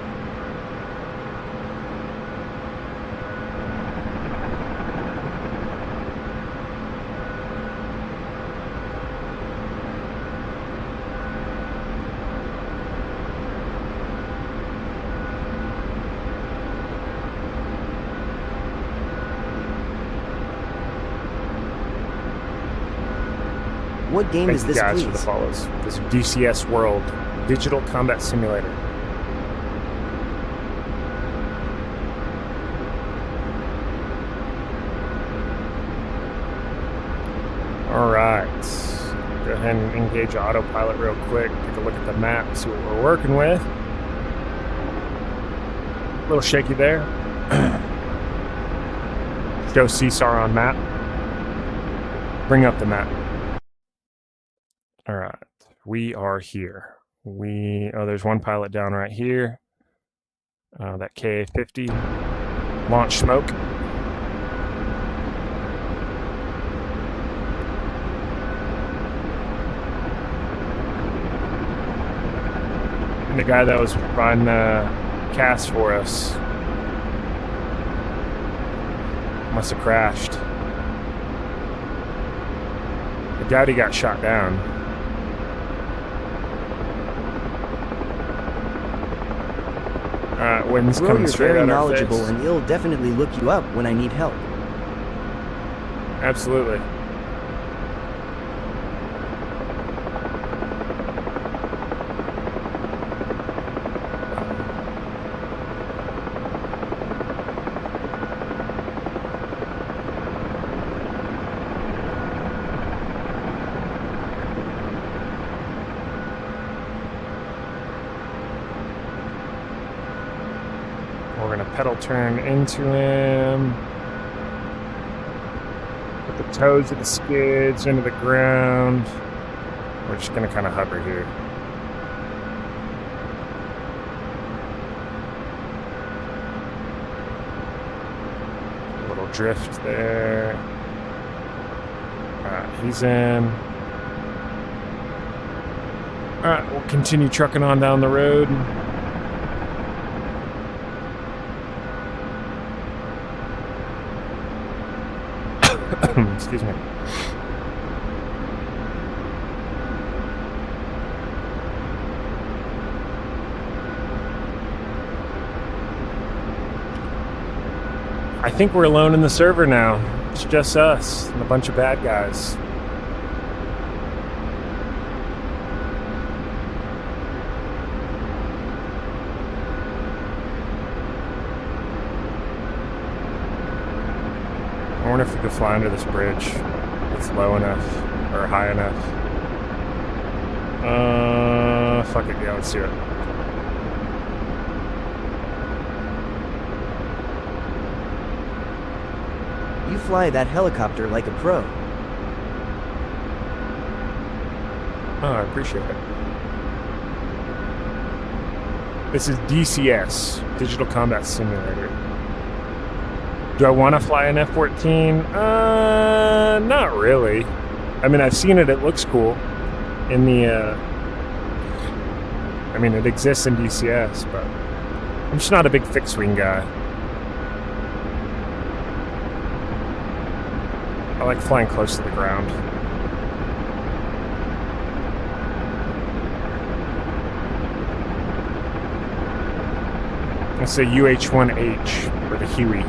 What game is this, guys, please? for the follows. This is DCS World, Digital Combat Simulator. All right. Go ahead and engage autopilot real quick. Take a look at the map, see what we're working with. A little shaky there. Show CSAR on map. Bring up the map. All right, we are here. There's one pilot down right here. That KA-50. Launch smoke. And the guy that was on cast for us must have crashed. I doubt he got shot down. Wind's Bro, coming you're straight very at our knowledgeable, face. and he'll definitely look you up when I need help. Absolutely. We're gonna pedal turn into him. Put the toes of the skids into the ground. We're just gonna kind of hover here. A little drift there. Alright, he's in. Alright, we'll continue trucking on down the road. Excuse me. I think we're alone in the server now. It's just us and a bunch of bad guys. I wonder if we could fly under this bridge. It's low enough or high enough. Fuck it, yeah, let's do it. You fly that helicopter like a pro. Oh, I appreciate it. This is DCS, Digital Combat Simulator. Do I want to fly an F-14? Not really. I mean, I've seen it. It looks cool. In the, I mean, it exists in DCS, but I'm just not a big fixed-wing guy. I like flying close to the ground. Let's say UH-1H, or the Huey.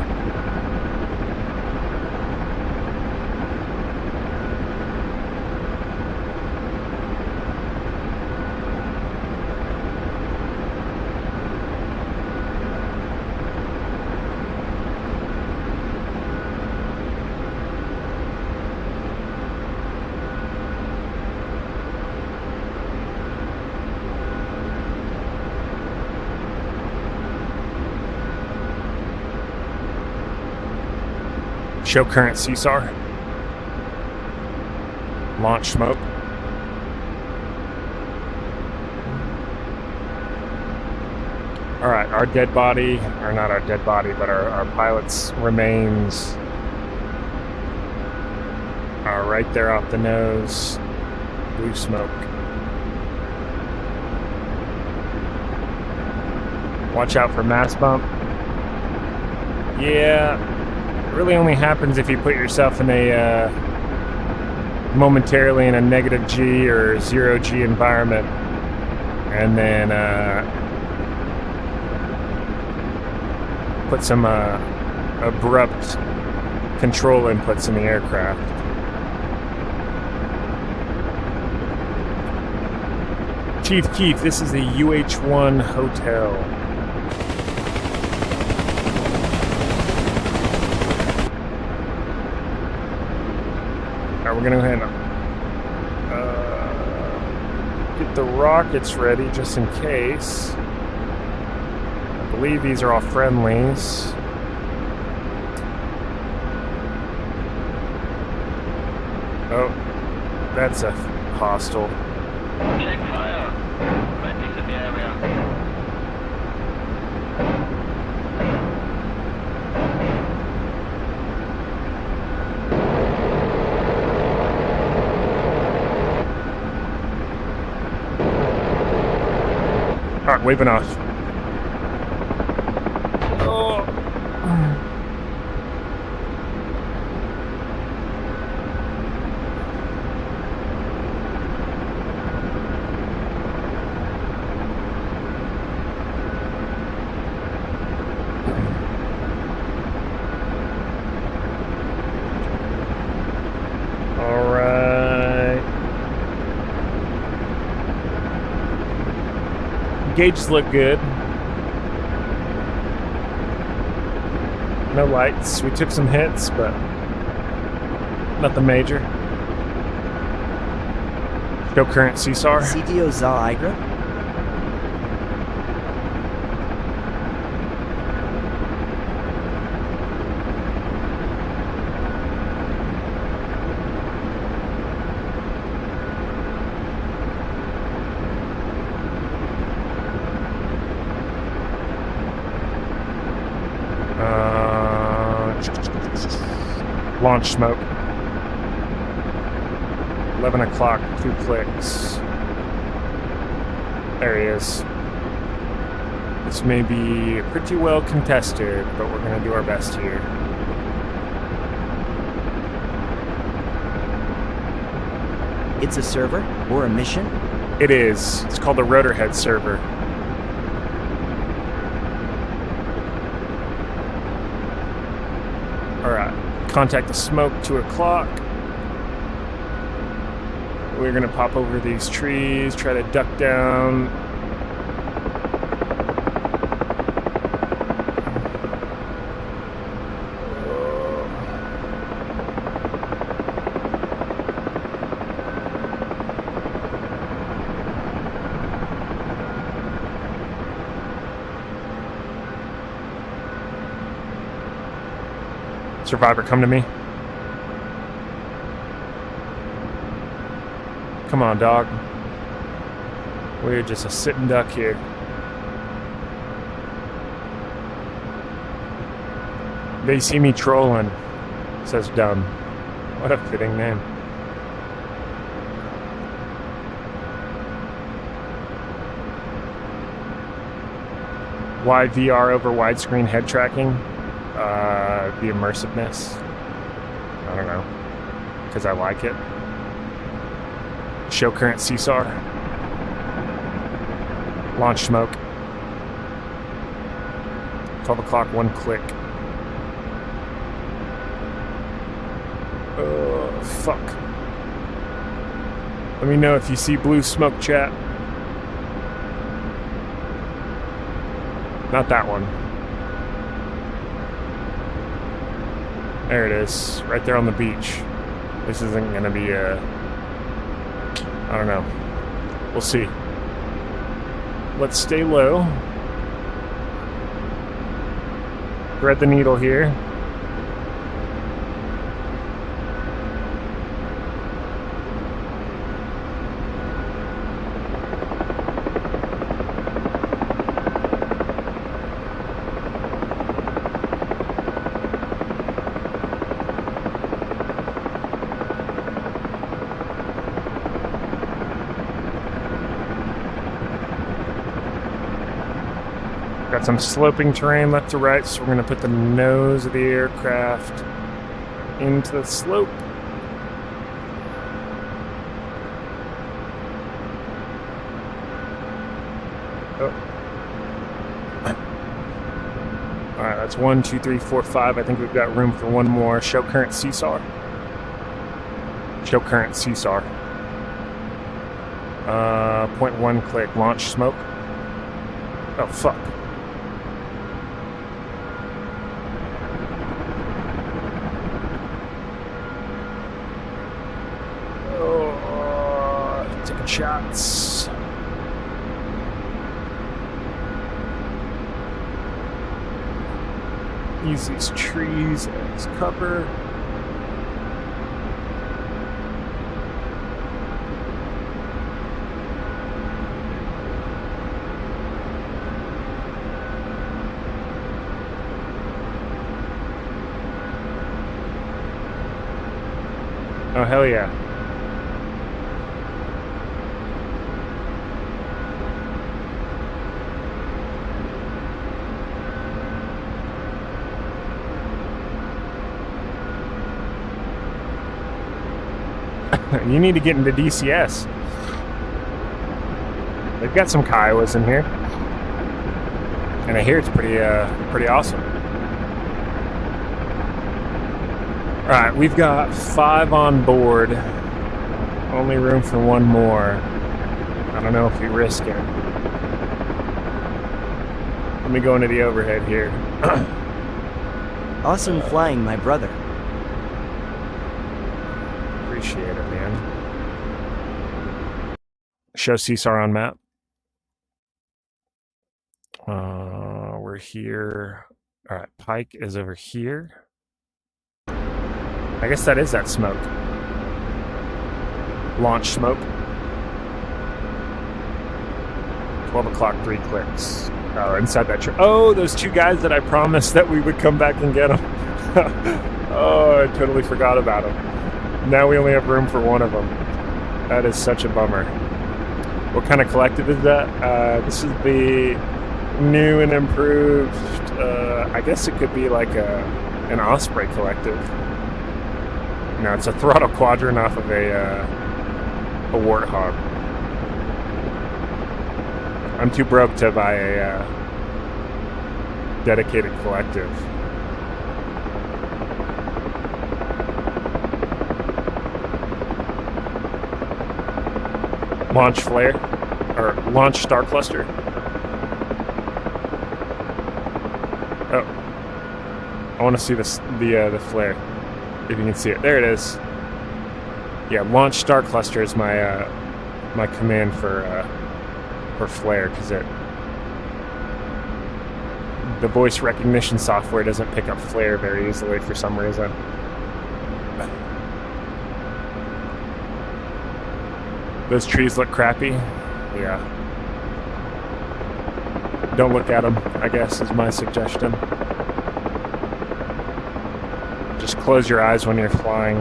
Show current CSAR. Launch smoke. Alright, our dead body, or not our dead body, but our pilot's remains are right there off the nose. Blue smoke. Watch out for mass bump. Yeah. It really only happens if you put yourself in a momentarily in a negative G or 0 G environment, and then put some abrupt control inputs in the aircraft. Chief Keith, this is the UH-1 hotel. We're gonna go ahead and get the rockets ready just in case. I believe these are all friendlies. Oh, that's a hostile. Check fire. Medics in the area. waving off. Oh. Gauges look good. No lights. We took some hits, but nothing major. Show current CSAR. CDO za Igra? Launch smoke. 11 o'clock, 2 clicks. There he is. This may be pretty well contested, but we're going to do our best here. It's a server or a mission? It is. It's called the Rotorhead server. Alright. Contact the smoke, 2 o'clock. We're going to pop over these trees, try to duck down. Survivor, come to me. Come on, dog. We're just a sitting duck here. They see me trolling, says Dumb. What a fitting name. Why VR over widescreen head tracking? The immersiveness. I don't know. Because I like it. Show current CSAR. Launch smoke. 12 o'clock, 1 click. Fuck. Let me know if you see blue smoke, chat. Not that one. There it is, right there on the beach. This isn't gonna be a... I don't know. We'll see. Let's stay low. Thread the needle here. Got some sloping terrain left to right, so we're going to put the nose of the aircraft into the slope. Oh. Alright, that's 1, 2, 3, 4, 5. I think we've got room for one more. Show current CSAR. Show current CSAR. 0.1 click. Launch smoke. Oh, fuck. Taking shots. Use these trees as cover. Oh, hell yeah. You need to get into DCS. They've got some Kiowas in here. And I hear it's pretty awesome. Alright, we've got 5 on board. Only room for 1 more. I don't know if we risk it. Let me go into the overhead here. Awesome flying, my brother. Appreciate it, man. Show CSAR on map. We're here. All right, Pike is over here. I guess that is that smoke. Launch smoke. 12 o'clock, 3 clicks. Oh, inside that tree. Oh, those 2 guys that I promised that we would come back and get them. Oh, I totally forgot about them. Now we only have room for 1 of them. That is such a bummer. What kind of collective is that? This is the new and improved, I guess it could be like an Osprey collective. No, it's a throttle quadrant off of a Warthog. I'm too broke to buy a dedicated collective. Launch flare, or launch star cluster. Oh, I want to see the flare. If you can see it, there it is. Yeah, launch star cluster is my my command for flare, because the voice recognition software doesn't pick up flare very easily for some reason. Those trees look crappy. Yeah. Don't look at them, I guess, is my suggestion. Just close your eyes when you're flying.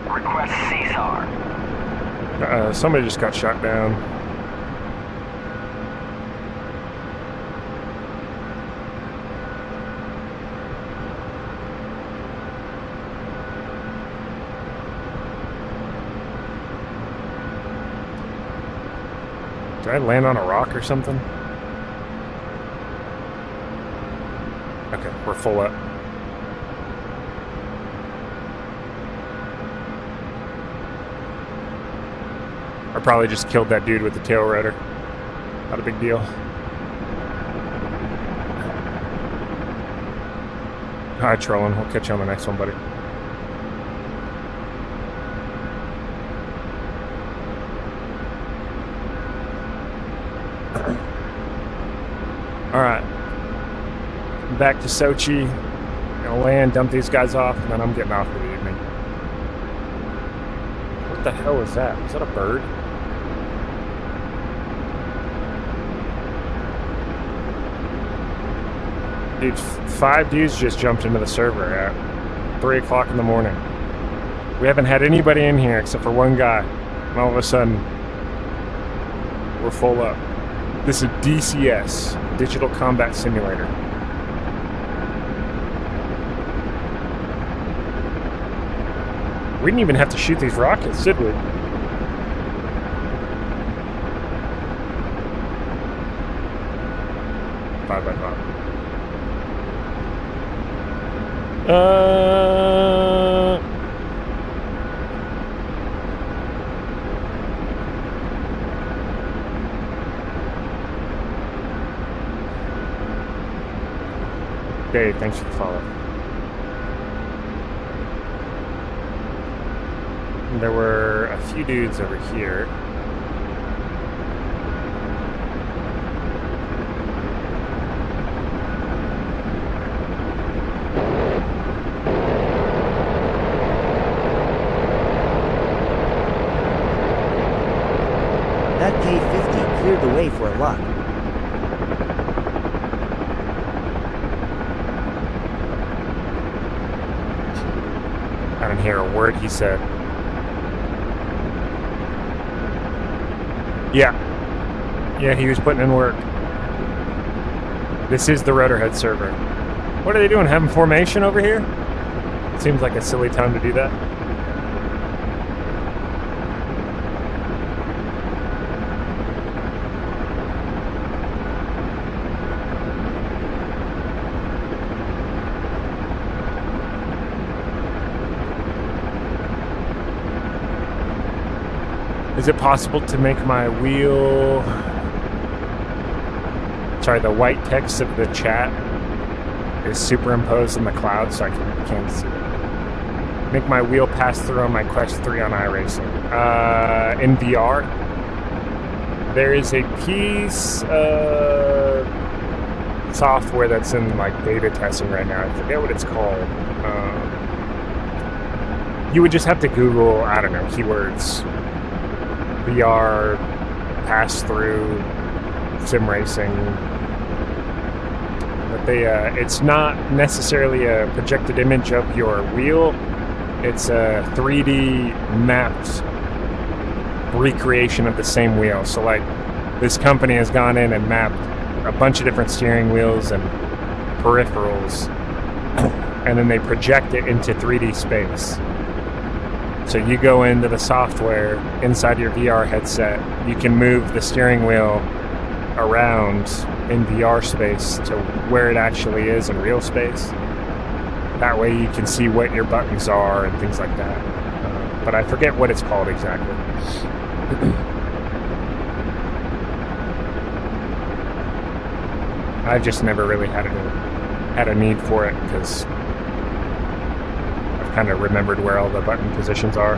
Request CSAR. Somebody just got shot down. Did I land on a rock or something? Okay, we're full up. I probably just killed that dude with the tail rotor. Not a big deal. Hi, trolling. We'll catch you on the next one, buddy. Alright. Back to Sochi. Gonna land, dump these guys off, and then I'm getting off for the evening. What the hell is that? Is that a bird? Dude, 5 dudes just jumped into the server at 3 o'clock in the morning. We haven't had anybody in here except for 1 guy. And all of a sudden, we're full up. This is DCS, Digital Combat Simulator. We didn't even have to shoot these rockets, did we? Five by five. Dave, thanks for the follow. There were a few dudes over here. That K-50 cleared the way for a lock. I didn't hear a word he said. Yeah, Yeah, he was putting in work. This is the Rotorhead server. What are they doing? Having formation over here? Seems like a silly time to do that. Is it possible to make my wheel... Sorry, the white text of the chat is superimposed in the cloud, so I can't see it. Make my wheel pass through on my Quest 3 on iRacing. In VR, there is a piece of software that's in like beta testing right now. I forget what it's called. You would just have to Google, I don't know, keywords. VR, pass through, sim racing. But it's not necessarily a projected image of your wheel. It's a 3D mapped recreation of the same wheel. So like this company has gone in and mapped a bunch of different steering wheels and peripherals, and then they project it into 3D space. So you go into the software inside your VR headset, you can move the steering wheel around in VR space to where it actually is in real space. That way you can see what your buttons are and things like that. But I forget what it's called exactly. I've just never really had a need for it because I've kind of remembered where all the button positions are.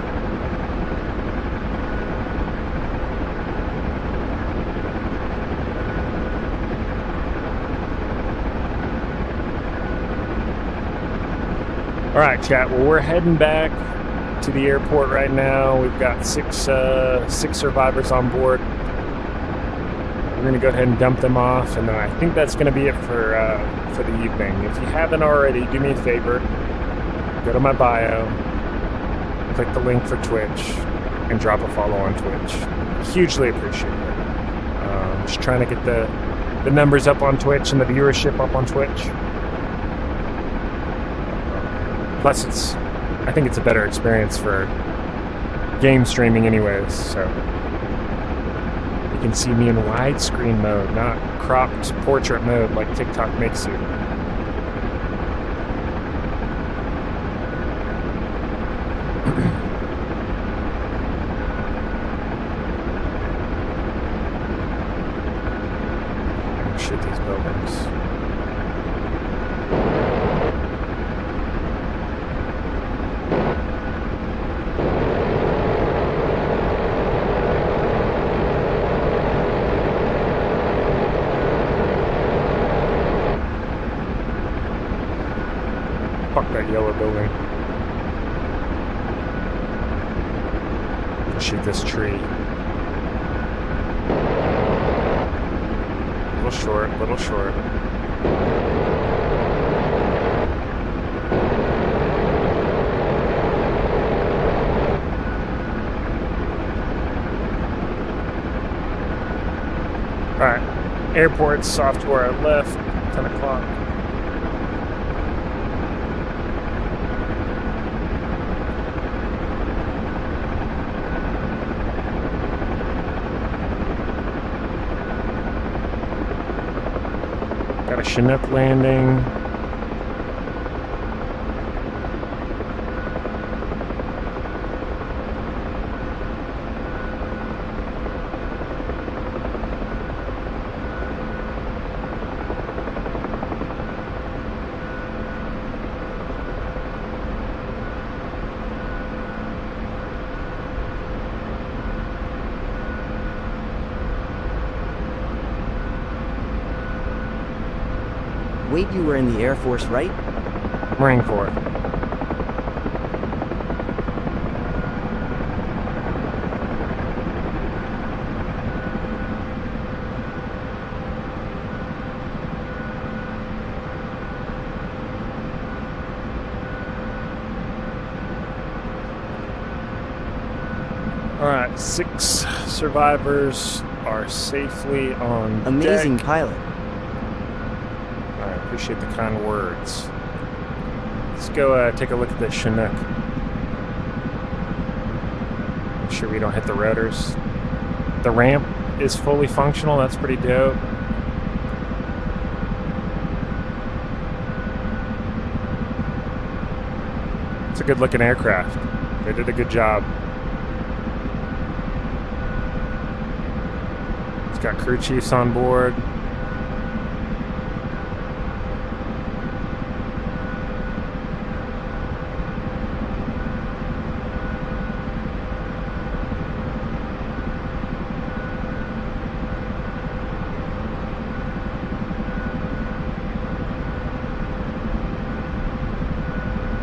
All right, chat. Well, we're heading back to the airport right now. We've got six survivors on board. We're going to go ahead and dump them off, and then I think that's going to be it for the evening. If you haven't already, do me a favor. Go to my bio, click the link for Twitch, and drop a follow on Twitch. Hugely appreciate it. Just trying to get the numbers up on Twitch and the viewership up on Twitch. Plus, I think it's a better experience for game streaming anyways, so you can see me in widescreen mode, not cropped portrait mode like TikTok makes you. Shit, these buildings. Fuck that yellow building. Shoot this tree. Little short. Alright. Airport software left, 10 o'clock. Got a Chinook landing. Wait, you were in the Air Force, right? Marine Corps. All right, 6 survivors are safely on Amazing deck. pilot. I appreciate the kind words. Let's go take a look at this Chinook. Make sure we don't hit the rotors. The ramp is fully functional. That's pretty dope. It's a good looking aircraft. They did a good job. It's got crew chiefs on board.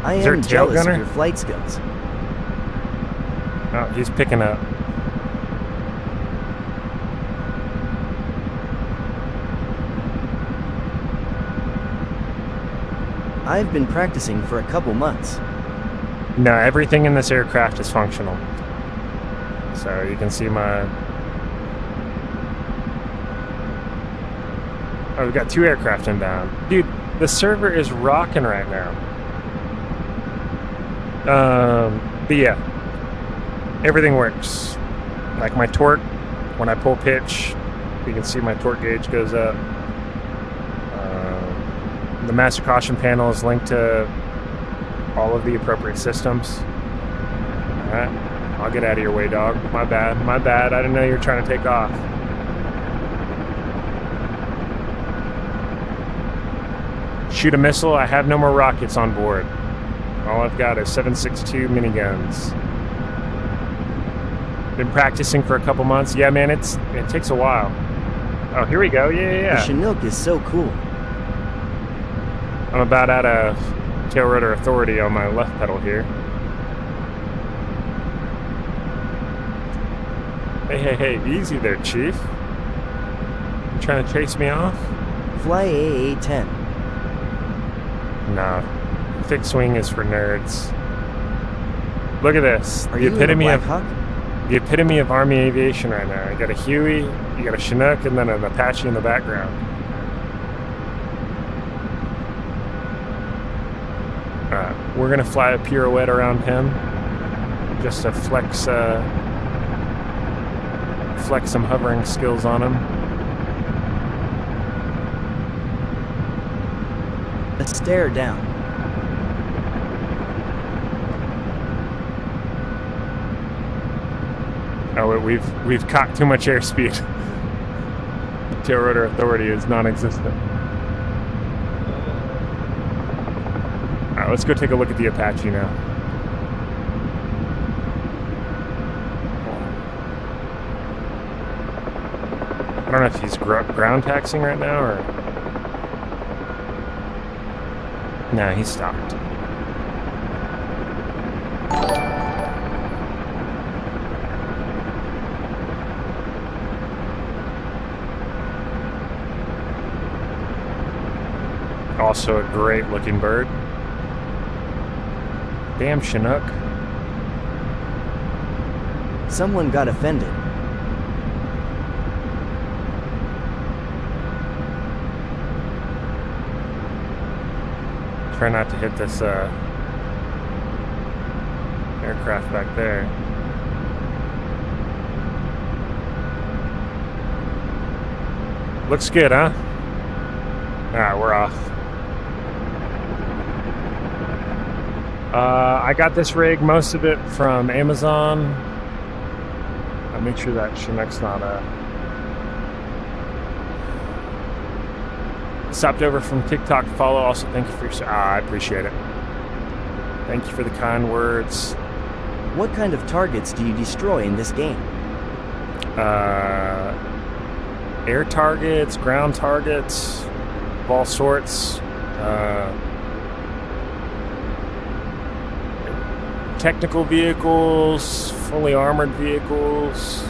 I Is there a am tail jealous gunner? of your flight skills. Oh, he's picking up. I've been practicing for a couple months. No, everything in this aircraft is functional. So you can see my... Oh, we've got 2 aircraft inbound. Dude, the server is rocking right now. But yeah, everything works. Like my torque, when I pull pitch, you can see my torque gauge goes up. The master caution panel is linked to all of the appropriate systems. Alright, I'll get out of your way, dog. My bad, my bad. I didn't know you were trying to take off. Shoot a missile. I have no more rockets on board. All I've got is 7.62 miniguns. Been practicing for a couple months. Yeah, man, it takes a while. Oh, here we go. Yeah. The Chinook is so cool. I'm about out of tail rotor authority on my left pedal here. Hey, easy there, Chief. You trying to chase me off? Fly AA-10. Nah. Fixed wing is for nerds. Look at this. Are you in a Black Hawk? The epitome of Army aviation right now. You got a Huey, you got a Chinook, and then an Apache in the background. We're gonna fly a pirouette around him, just to flex some hovering skills on him. A stare down. Oh, we've cocked too much airspeed. Tail rotor authority is non-existent. All right, let's go take a look at the Apache now. I don't know if he's ground taxing right now or... No, he stopped. Also a great looking bird. Damn Chinook. Someone got offended. Try not to hit this aircraft back there. Looks good, huh? Alright, we're off. I got this rig, most of it from Amazon. I'll make sure that Chinook's not stopped over from TikTok to follow. Also, thank you for your... I appreciate it. Thank you for the kind words. What kind of targets do you destroy in this game? Air targets, ground targets, of all sorts. Technical vehicles, fully armored vehicles,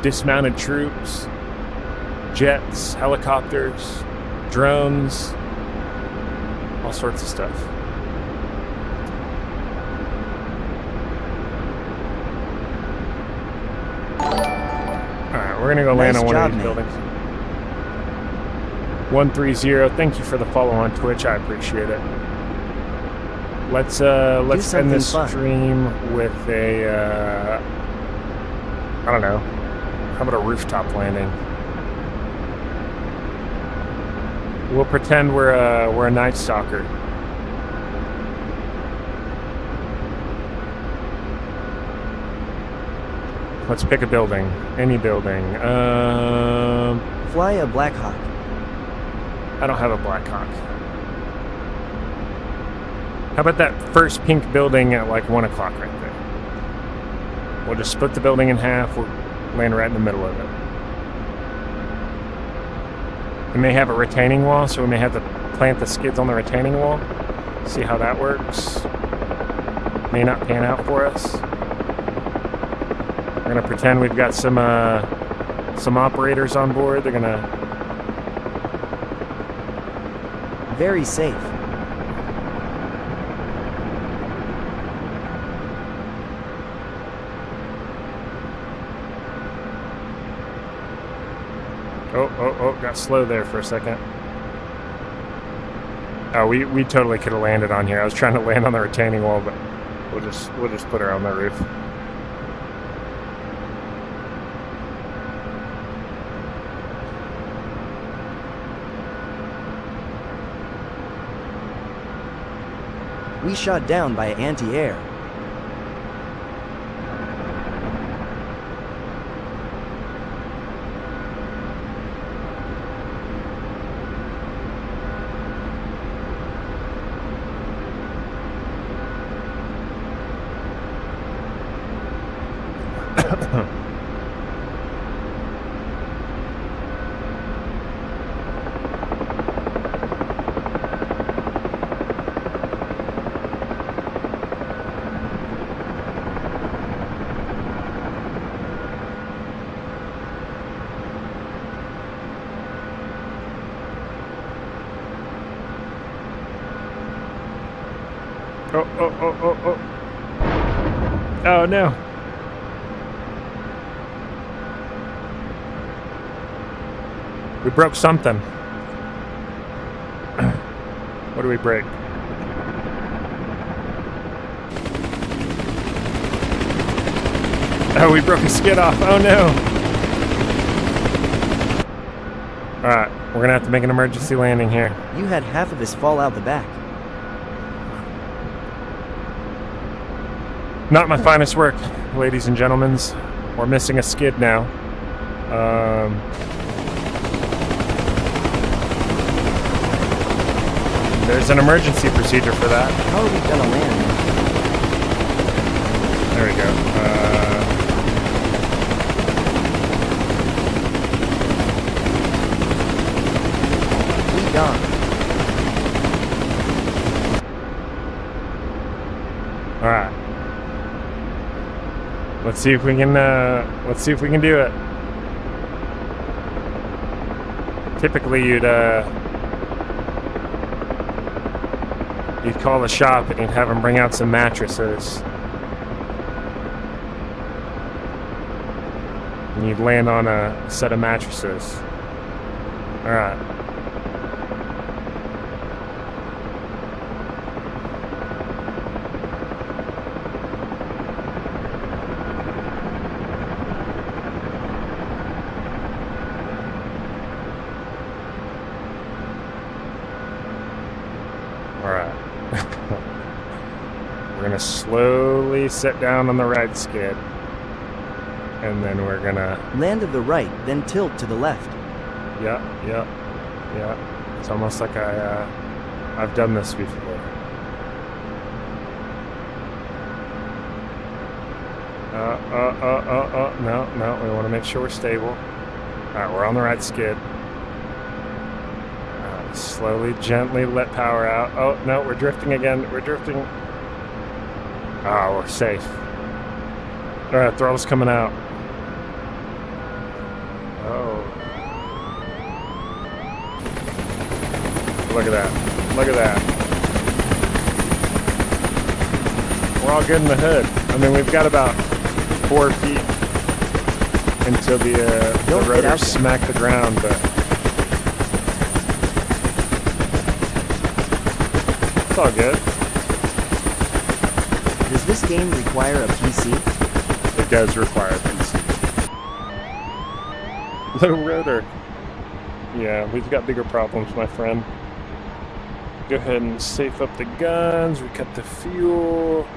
dismounted troops, jets, helicopters, drones, all sorts of stuff. Alright, we're gonna go land Nice on one job, of these man. buildings. 130, thank you for the follow on Twitch, I appreciate it. Let's end something this fun. stream with a I don't know. How about a rooftop landing? We'll pretend we're a Night Stalker. Let's pick a building. Any building. Fly a Black Hawk. I don't have a Black Hawk. How about that first pink building at like 1 o'clock right there? We'll just split the building in half. We'll land right in the middle of it. We may have a retaining wall, so we may have to plant the skids on the retaining wall. See how that works. May not pan out for us. We're gonna pretend we've got some operators on board. They're gonna. Very safe. Oh, got slow there for a second. Oh, we totally could have landed on here. I was trying to land on the retaining wall, but we'll just put her on the roof. We shot down by anti-air. Oh no. We broke something. What do we break? Oh, we broke a skid off. Oh no. Alright, we're gonna have to make an emergency landing here. You had half of us fall out the back. Not my finest work, ladies and gentlemen. We're missing a skid now. There's an emergency procedure for that. How are we gonna land? There we go. We gone. All right. Let's see if we can. Let's see if we can do it. Typically, you'd call the shop and you'd have them bring out some mattresses, and you'd land on a set of mattresses. All right. We're gonna slowly sit down on the right skid, and then we're gonna Land to the right, then tilt to the left. yeah. It's almost like I've done this before. No, we want to make sure we're stable. All right, we're on the right skid. Slowly, gently let power out. Oh no, we're drifting again. We're drifting. Oh, we're safe. All right, throttle's coming out. Oh. Look at that. Look at that. We're all good in the hood. I mean, we've got about 4 feet. until the Don't get out rotors there. smack the ground, but it's all good. Does this game require a PC? It does require a PC. Low rotor. Yeah, we've got bigger problems, my friend. Go ahead and safe up the guns. We cut the fuel.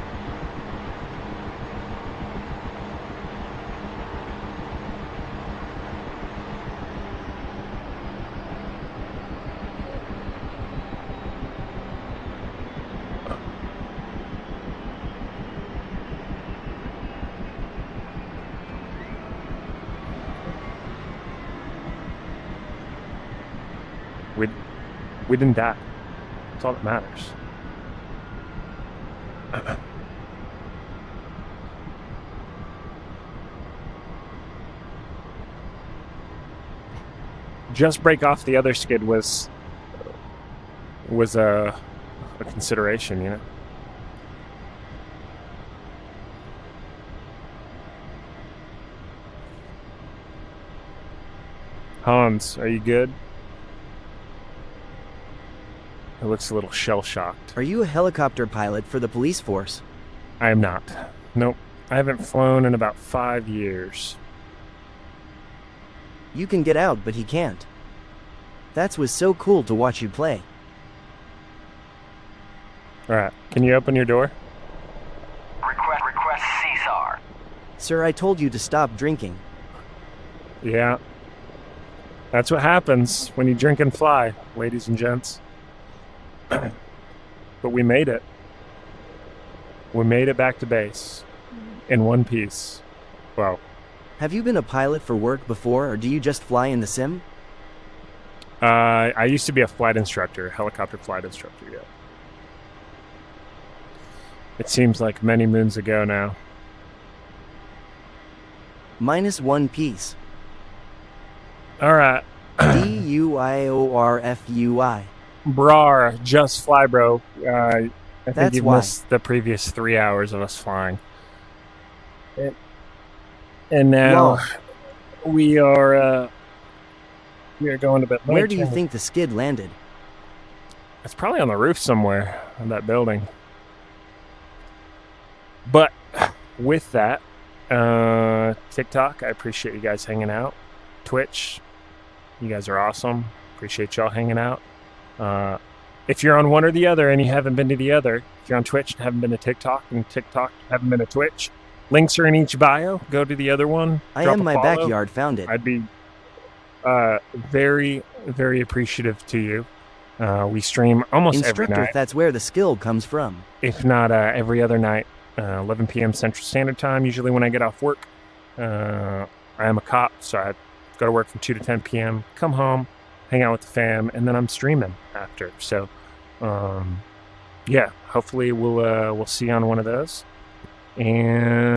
We didn't die. That's all that matters. Just break off the other skid was a consideration, you know. Hans, are you good? It looks a little shell-shocked. Are you a helicopter pilot for the police force? I am not. Nope. I haven't flown in about 5 years. You can get out, but he can't. That was so cool to watch you play. Alright, can you open your door? Request Caesar. Sir, I told you to stop drinking. Yeah. That's what happens when you drink and fly, ladies and gents. But we made it. We made it back to base. In one piece. Well, Have you been a pilot for work before, or do you just fly in the sim? I used to be a flight instructor, helicopter flight instructor, yeah. It seems like many moons ago now. -1 piece. Alright. DUIORFUI. Brar, just fly, bro. I think That's you've why. missed the previous 3 hours of us flying. And now Lol. we are going to bed. Where do you think the skid landed? It's probably on the roof somewhere of that building. But with that, TikTok, I appreciate you guys hanging out. Twitch, you guys are awesome. Appreciate y'all hanging out. If you're on one or the other and you haven't been to the other, if you're on Twitch and haven't been to TikTok, and TikTok haven't been to Twitch, links are in each bio. Go to the other one. I drop am a my follow. backyard found it. I'd be very, very appreciative to you. We stream almost every Instructor, night, that's where the skill comes from. if not every other night, 11 p.m. Central Standard Time, usually when I get off work. I am a cop, so I go to work from 2 to 10 p.m., come home, hang out with the fam, and then I'm streaming after. So, yeah, hopefully we'll see you on one of those. And